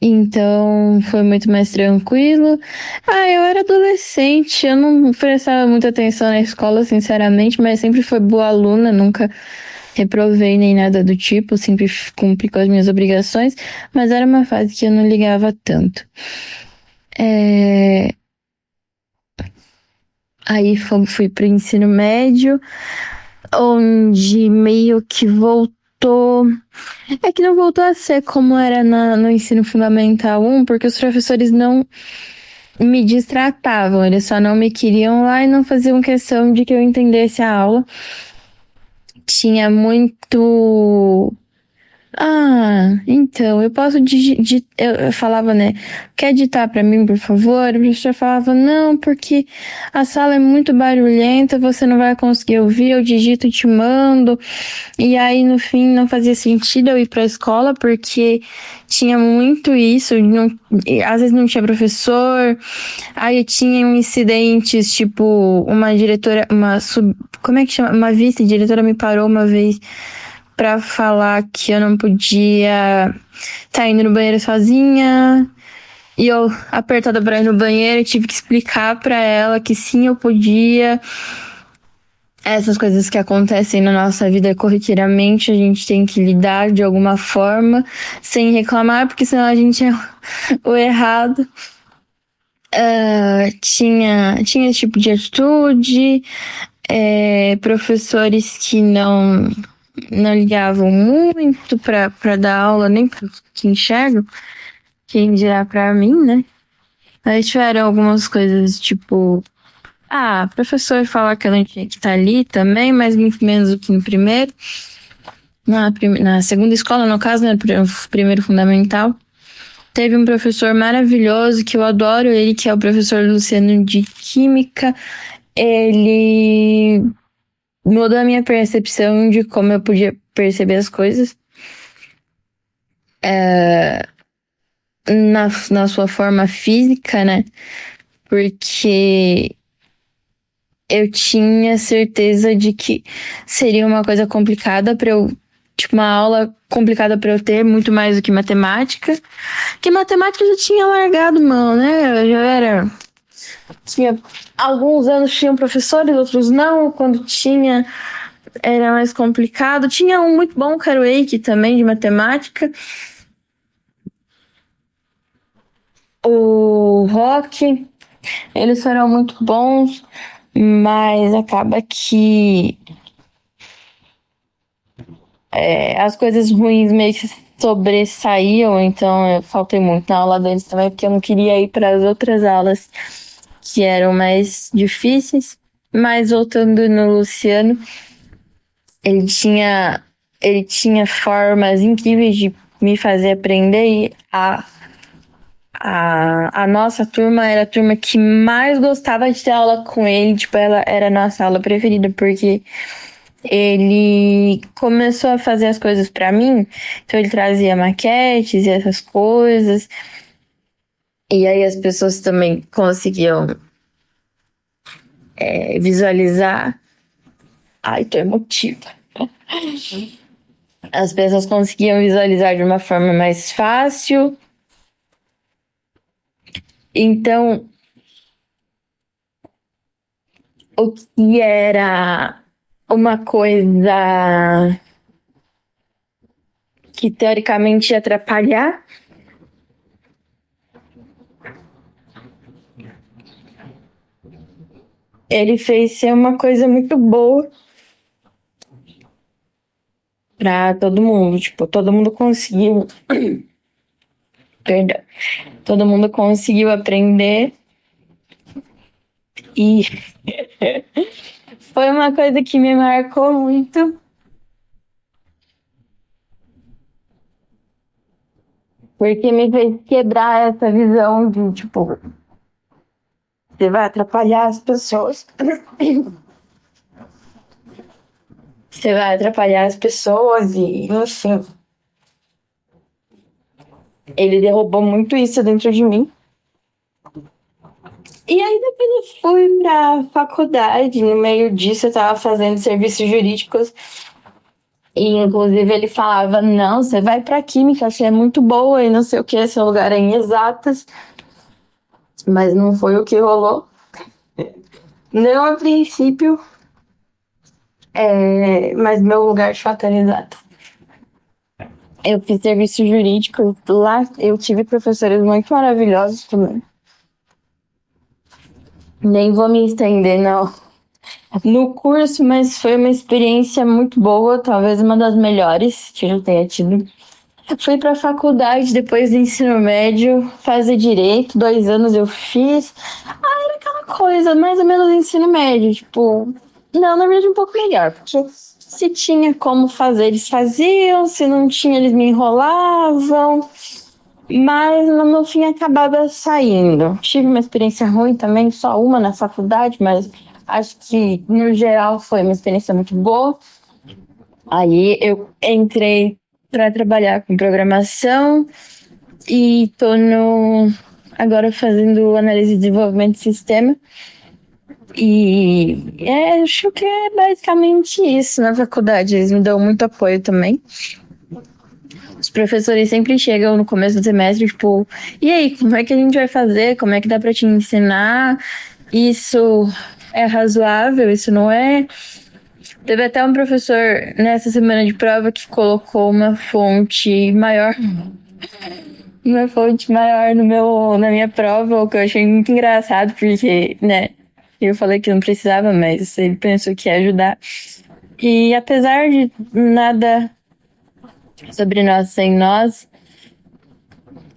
Então foi muito mais tranquilo. Eu era adolescente, eu não prestava muita atenção na escola, sinceramente, mas sempre fui boa aluna, nunca reprovei nem nada do tipo, sempre cumpri com as minhas obrigações, mas era uma fase que eu não ligava tanto. Aí fui pro ensino médio, onde meio que voltou. É que não voltou a ser como era no ensino fundamental 1, porque os professores não me distratavam, eles só não me queriam lá e não faziam questão de que eu entendesse a aula. Tinha muito. Então, eu posso eu falava, né? Quer ditar pra mim, por favor? O professor falava, não, porque a sala é muito barulhenta, você não vai conseguir ouvir, eu digito e te mando. E aí, no fim, não fazia sentido eu ir pra escola, porque tinha muito isso, às vezes não tinha professor, aí tinha incidentes, tipo, uma diretora, como é que chama? Uma vice-diretora me parou uma vez pra falar que eu não podia estar indo no banheiro sozinha. E eu, apertada pra ir no banheiro, tive que explicar pra ela que sim, eu podia. Essas coisas que acontecem na nossa vida corriqueiramente, a gente tem que lidar de alguma forma, sem reclamar, porque senão a gente é o errado. Tinha esse tipo de atitude, professores que não ligavam muito pra dar aula, nem pra que enxergam, quem dirá pra mim, né? Aí tiveram algumas coisas, tipo, professor falar que eu não tinha que estar ali também, mas muito menos do que no primeiro. Na segunda escola, no caso, né, no primeiro fundamental, teve um professor maravilhoso, que eu adoro ele, que é o professor Luciano de Química. Ele mudou a minha percepção de como eu podia perceber as coisas. Na sua forma física, né? Porque eu tinha certeza de que seria uma coisa complicada pra eu... Tipo, uma aula complicada pra eu ter, muito mais do que matemática. Que matemática eu já tinha largado mão, né? Eu já era... Alguns anos tinham professores, outros não. Quando tinha, era mais complicado. Tinha um muito bom, que era o Eike também, de matemática. O Rock, eles foram muito bons, mas acaba que as coisas ruins meio que sobressaíam, então eu faltei muito na aula deles também, porque eu não queria ir para as outras aulas que eram mais difíceis. Mas voltando no Luciano, ele tinha formas incríveis de me fazer aprender, e a nossa turma era a turma que mais gostava de ter aula com ele. Tipo, ela era a nossa aula preferida, porque ele começou a fazer as coisas pra mim. Então ele trazia maquetes e essas coisas. E aí as pessoas também conseguiam visualizar. Ai, tô emotiva. As pessoas conseguiam visualizar de uma forma mais fácil. Então, o que era uma coisa que teoricamente ia atrapalhar, ele fez ser uma coisa muito boa pra todo mundo. Tipo, todo mundo conseguiu. Perdão. Todo mundo conseguiu aprender. E foi uma coisa que me marcou muito. Porque me fez quebrar essa visão de, tipo, você vai atrapalhar as pessoas. Você vai atrapalhar as pessoas e, enfim. Ele derrubou muito isso dentro de mim. E aí depois eu fui pra faculdade. No meio disso eu tava fazendo serviços jurídicos. E inclusive ele falava, não, você vai pra química, você é muito boa e não sei o que, seu lugar é em exatas. Mas não foi o que rolou. Não a princípio. Mas meu lugar de fato era exato. Eu fiz serviço jurídico. Lá eu tive professores muito maravilhosos também. Nem vou me estender, não. no curso, mas foi uma experiência muito boa, talvez uma das melhores que eu tenha tido. Fui para a faculdade depois do ensino médio, fazer direito, 2 anos eu fiz. Era aquela coisa, mais ou menos do ensino médio, tipo, não, na verdade um pouco melhor, porque se tinha como fazer, eles faziam, se não tinha, eles me enrolavam. Mas no fim acabava saindo. Tive uma experiência ruim também, só uma na faculdade, mas acho que no geral foi uma experiência muito boa. Aí eu entrei para trabalhar com programação e tô agora fazendo análise de desenvolvimento de sistema. E acho que é basicamente isso na faculdade. Eles me dão muito apoio também. Os professores sempre chegam no começo do semestre, tipo, e aí, como é que a gente vai fazer? Como é que dá pra te ensinar? Isso é razoável? Isso não é? Teve até um professor nessa semana de prova que colocou uma fonte maior na minha prova, o que eu achei muito engraçado, porque, né, eu falei que não precisava, mas ele pensou que ia ajudar. E apesar de nada sobre nós sem nós,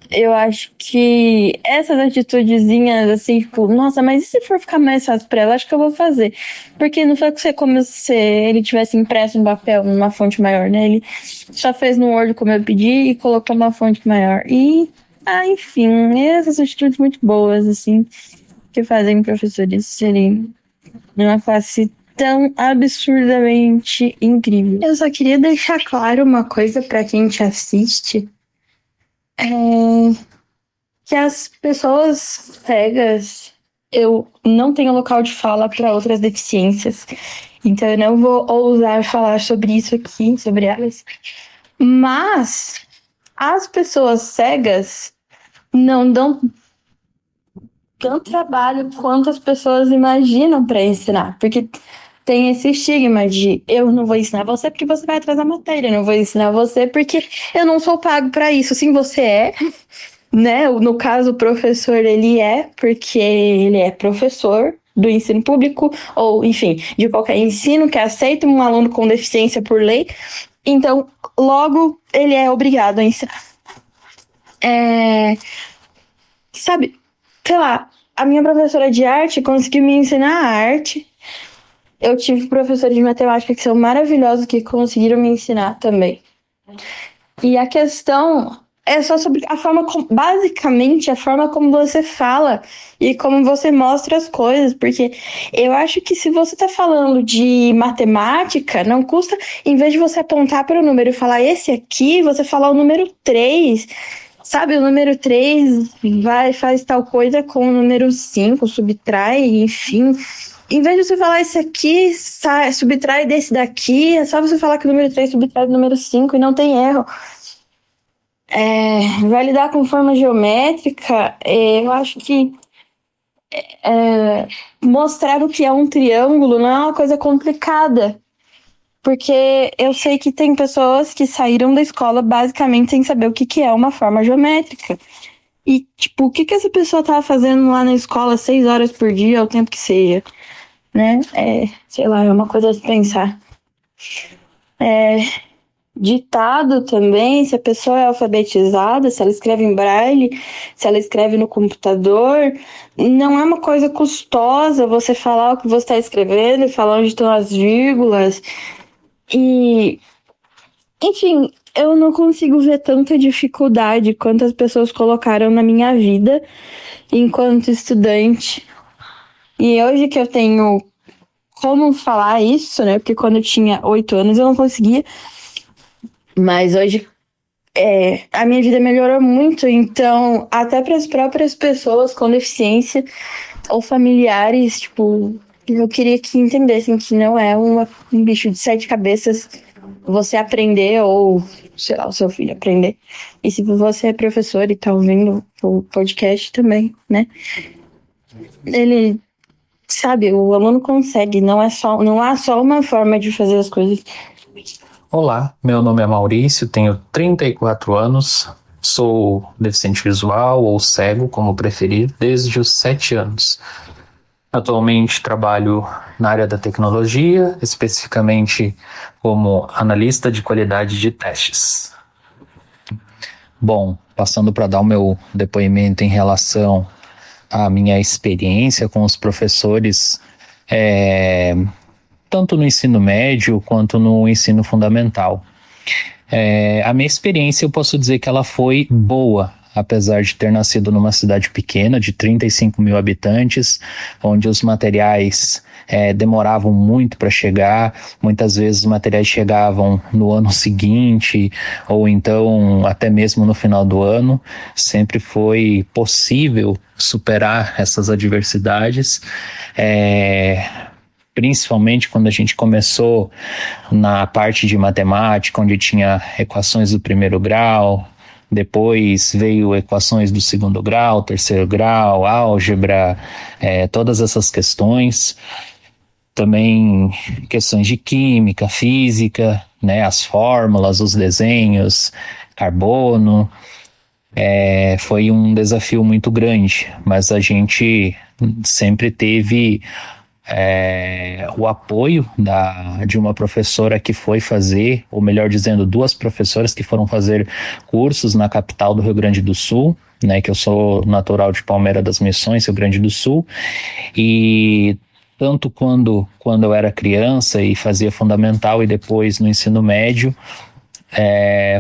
eu acho que essas atitudezinhas, assim, tipo, nossa, mas e se for ficar mais fácil pra ela? Acho que eu vou fazer. Porque não foi como se ele tivesse impresso no papel, numa fonte maior, né? Ele só fez no Word como eu pedi e colocou uma fonte maior. E, enfim, essas atitudes muito boas, assim, que fazem professores serem uma classe tão absurdamente incrível. Eu só queria deixar claro uma coisa pra quem te assiste. Que as pessoas cegas, eu não tenho local de fala para outras deficiências, então eu não vou ousar falar sobre isso aqui, sobre elas. Mas as pessoas cegas não dão tanto trabalho quanto as pessoas imaginam para ensinar, porque tem esse estigma de eu não vou ensinar você porque você vai atrasar a matéria, eu não vou ensinar você porque eu não sou pago para isso. Sim, você é, né? No caso, o professor, ele é, porque ele é professor do ensino público, ou, enfim, de qualquer ensino que aceita um aluno com deficiência por lei. Então, logo, ele é obrigado a ensinar. Sabe, sei lá, a minha professora de arte conseguiu me ensinar a arte. Eu tive professores de matemática que são maravilhosos, que conseguiram me ensinar também. E a questão é só sobre a forma basicamente, a forma como você fala e como você mostra as coisas. Porque eu acho que se você tá falando de matemática, não custa, em vez de você apontar para o número e falar esse aqui, você falar o número 3. Sabe, o número 3 faz tal coisa com o número 5, subtrai, enfim. Em vez de você falar esse aqui, subtrai desse daqui, é só você falar que o número 3 subtrai do número 5 e não tem erro. Vai lidar com forma geométrica, eu acho que mostrar o que é um triângulo não é uma coisa complicada. Porque eu sei que tem pessoas que saíram da escola basicamente sem saber o que é uma forma geométrica. E, tipo, o que essa pessoa tava fazendo lá na escola 6 horas por dia, o tempo que seja, né? Sei lá, é uma coisa a se pensar. Ditado também, se a pessoa é alfabetizada, se ela escreve em braille, se ela escreve no computador, não é uma coisa custosa você falar o que você está escrevendo, falar onde estão as vírgulas. E, enfim, eu não consigo ver tanta dificuldade quanto as pessoas colocaram na minha vida enquanto estudante. E hoje que eu tenho como falar isso, né? Porque quando eu tinha 8 anos eu não conseguia. Mas hoje a minha vida melhorou muito, então até para as próprias pessoas com deficiência ou familiares, tipo, eu queria que entendessem que não é um bicho de 7 cabeças você aprender ou, sei lá, o seu filho aprender. E se você é professor e tá ouvindo o podcast também, né? Ele sabe, o aluno consegue, não há só uma forma de fazer as coisas. Olá, meu nome é Maurício, tenho 34 anos, sou deficiente visual ou cego, como preferir, desde os 7 anos. Atualmente trabalho na área da tecnologia, especificamente como analista de qualidade de testes. Bom, passando para dar o meu depoimento em relação à minha experiência com os professores, tanto no ensino médio quanto no ensino fundamental. A minha experiência, eu posso dizer que ela foi boa, apesar de ter nascido numa cidade pequena, de 35 mil habitantes, onde os materiais demoravam muito para chegar, muitas vezes os materiais chegavam no ano seguinte, ou então até mesmo no final do ano. Sempre foi possível superar essas adversidades, principalmente quando a gente começou na parte de matemática, onde tinha equações do primeiro grau, depois veio equações do segundo grau, terceiro grau, álgebra, todas essas questões. Também questões de química, física, né, as fórmulas, os desenhos, carbono. Foi um desafio muito grande, mas a gente sempre teve o apoio de uma professora que foi fazer, ou melhor dizendo, duas professoras que foram fazer cursos na capital do Rio Grande do Sul, né, que eu sou natural de Palmeira das Missões, Rio Grande do Sul, e tanto quando eu era criança e fazia fundamental e depois no ensino médio,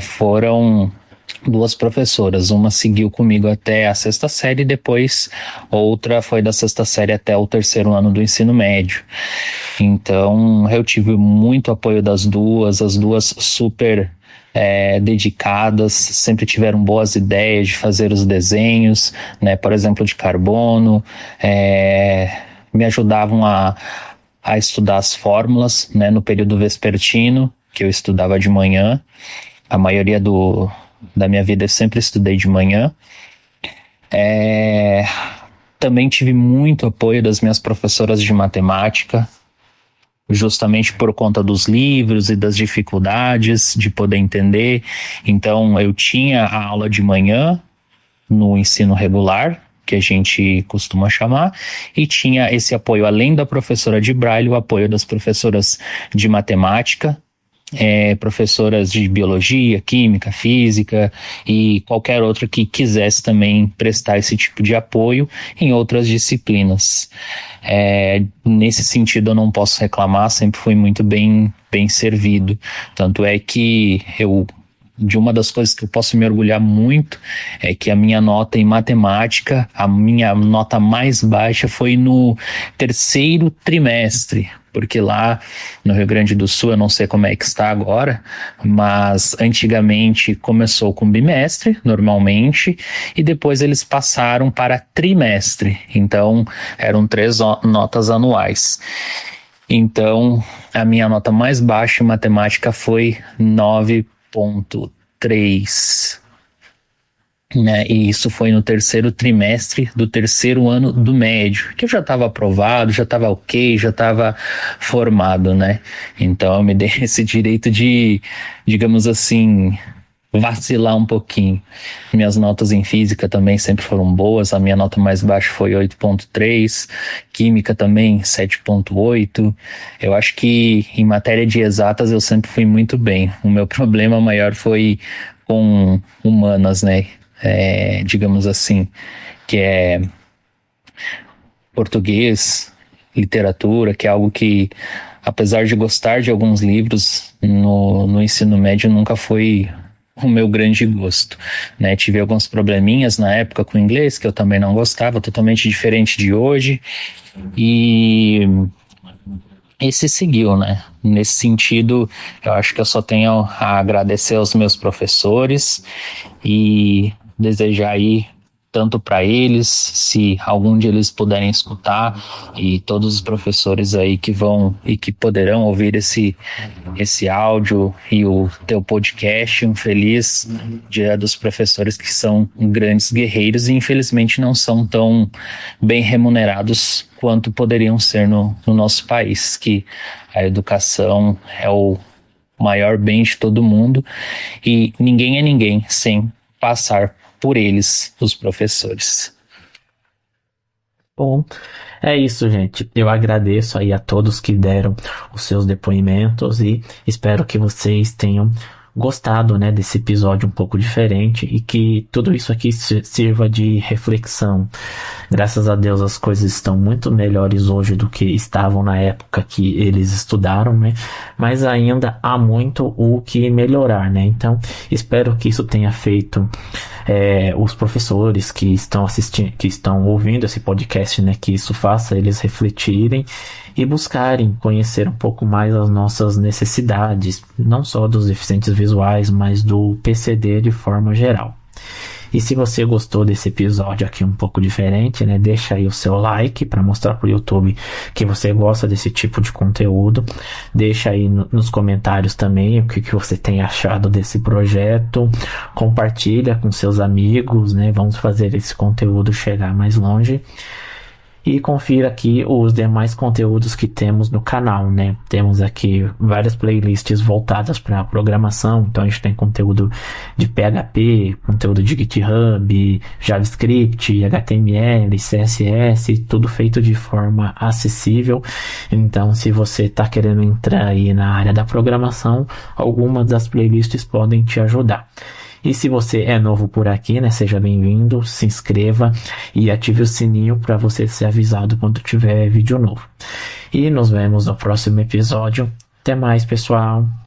foram duas professoras, uma seguiu comigo até a sexta série, depois outra foi da sexta série até o terceiro ano do ensino médio. Então eu tive muito apoio das duas, as duas super dedicadas, sempre tiveram boas ideias de fazer os desenhos, né, por exemplo, de carbono, me ajudavam a estudar as fórmulas, né, no período vespertino, que eu estudava de manhã. A maioria da minha vida eu sempre estudei de manhã. Também tive muito apoio das minhas professoras de matemática, justamente por conta dos livros e das dificuldades de poder entender. Então eu tinha a aula de manhã no ensino regular, que a gente costuma chamar, e tinha esse apoio, além da professora de Braille, o apoio das professoras de matemática, professoras de biologia, química, física e qualquer outra que quisesse também prestar esse tipo de apoio em outras disciplinas. Nesse sentido eu não posso reclamar, sempre fui muito bem servido. Tanto é que de uma das coisas que eu posso me orgulhar muito é que a minha nota em matemática, a minha nota mais baixa foi no terceiro trimestre, porque lá no Rio Grande do Sul, eu não sei como é que está agora, mas antigamente começou com bimestre, normalmente, e depois eles passaram para trimestre, então eram 3 notas anuais. Então, a minha nota mais baixa em matemática foi 9,3, né? E isso foi no terceiro trimestre do terceiro ano do médio, que eu já estava aprovado, já estava ok, já estava formado, né? Então eu me dei esse direito de, digamos assim, vacilar um pouquinho. Minhas notas em física também sempre foram boas, a minha nota mais baixa foi 8,3, química também 7,8. Eu acho que em matéria de exatas eu sempre fui muito bem. O meu problema maior foi com humanas, né? Digamos assim, que é português, literatura, que é algo que, apesar de gostar de alguns livros, no ensino médio nunca foi o meu grande gosto, né? Tive alguns probleminhas na época com o inglês, que eu também não gostava, totalmente diferente de hoje, e esse seguiu, né? Nesse sentido, eu acho que eu só tenho a agradecer aos meus professores e desejar aí tanto para eles, se algum dia eles puderem escutar, e todos os professores aí que vão e que poderão ouvir esse áudio e o teu podcast. Um feliz Dia dos Professores, que são grandes guerreiros e infelizmente não são tão bem remunerados quanto poderiam ser no nosso país, que a educação é o maior bem de todo mundo e ninguém é ninguém sem passar por eles, os professores. Bom, É isso, gente. Eu agradeço aí a todos que deram os seus depoimentos e espero que vocês tenham gostado, né, desse episódio um pouco diferente e que tudo isso aqui sirva de reflexão. Graças a Deus as coisas estão muito melhores hoje do que estavam na época que eles estudaram, né? Mas ainda há muito o que melhorar, né? Então, espero que isso tenha feito os professores que estão assistindo, que estão ouvindo esse podcast, né? Que isso faça eles refletirem e buscarem conhecer um pouco mais as nossas necessidades, não só dos deficientes visuais, mas do PCD de forma geral. E se você gostou desse episódio aqui um pouco diferente, né, deixa aí o seu like para mostrar pro YouTube que você gosta desse tipo de conteúdo. Deixa aí nos comentários também o que você tem achado desse projeto. Compartilha com seus amigos, né? Vamos fazer esse conteúdo chegar mais longe. E confira aqui os demais conteúdos que temos no canal, né? Temos aqui várias playlists voltadas para programação. Então a gente tem conteúdo de PHP, conteúdo de GitHub, JavaScript, HTML, CSS, tudo feito de forma acessível. Então, se você está querendo entrar aí na área da programação, algumas das playlists podem te ajudar. E se você é novo por aqui, né, seja bem-vindo, se inscreva e ative o sininho para você ser avisado quando tiver vídeo novo. E nos vemos no próximo episódio. Até mais, pessoal!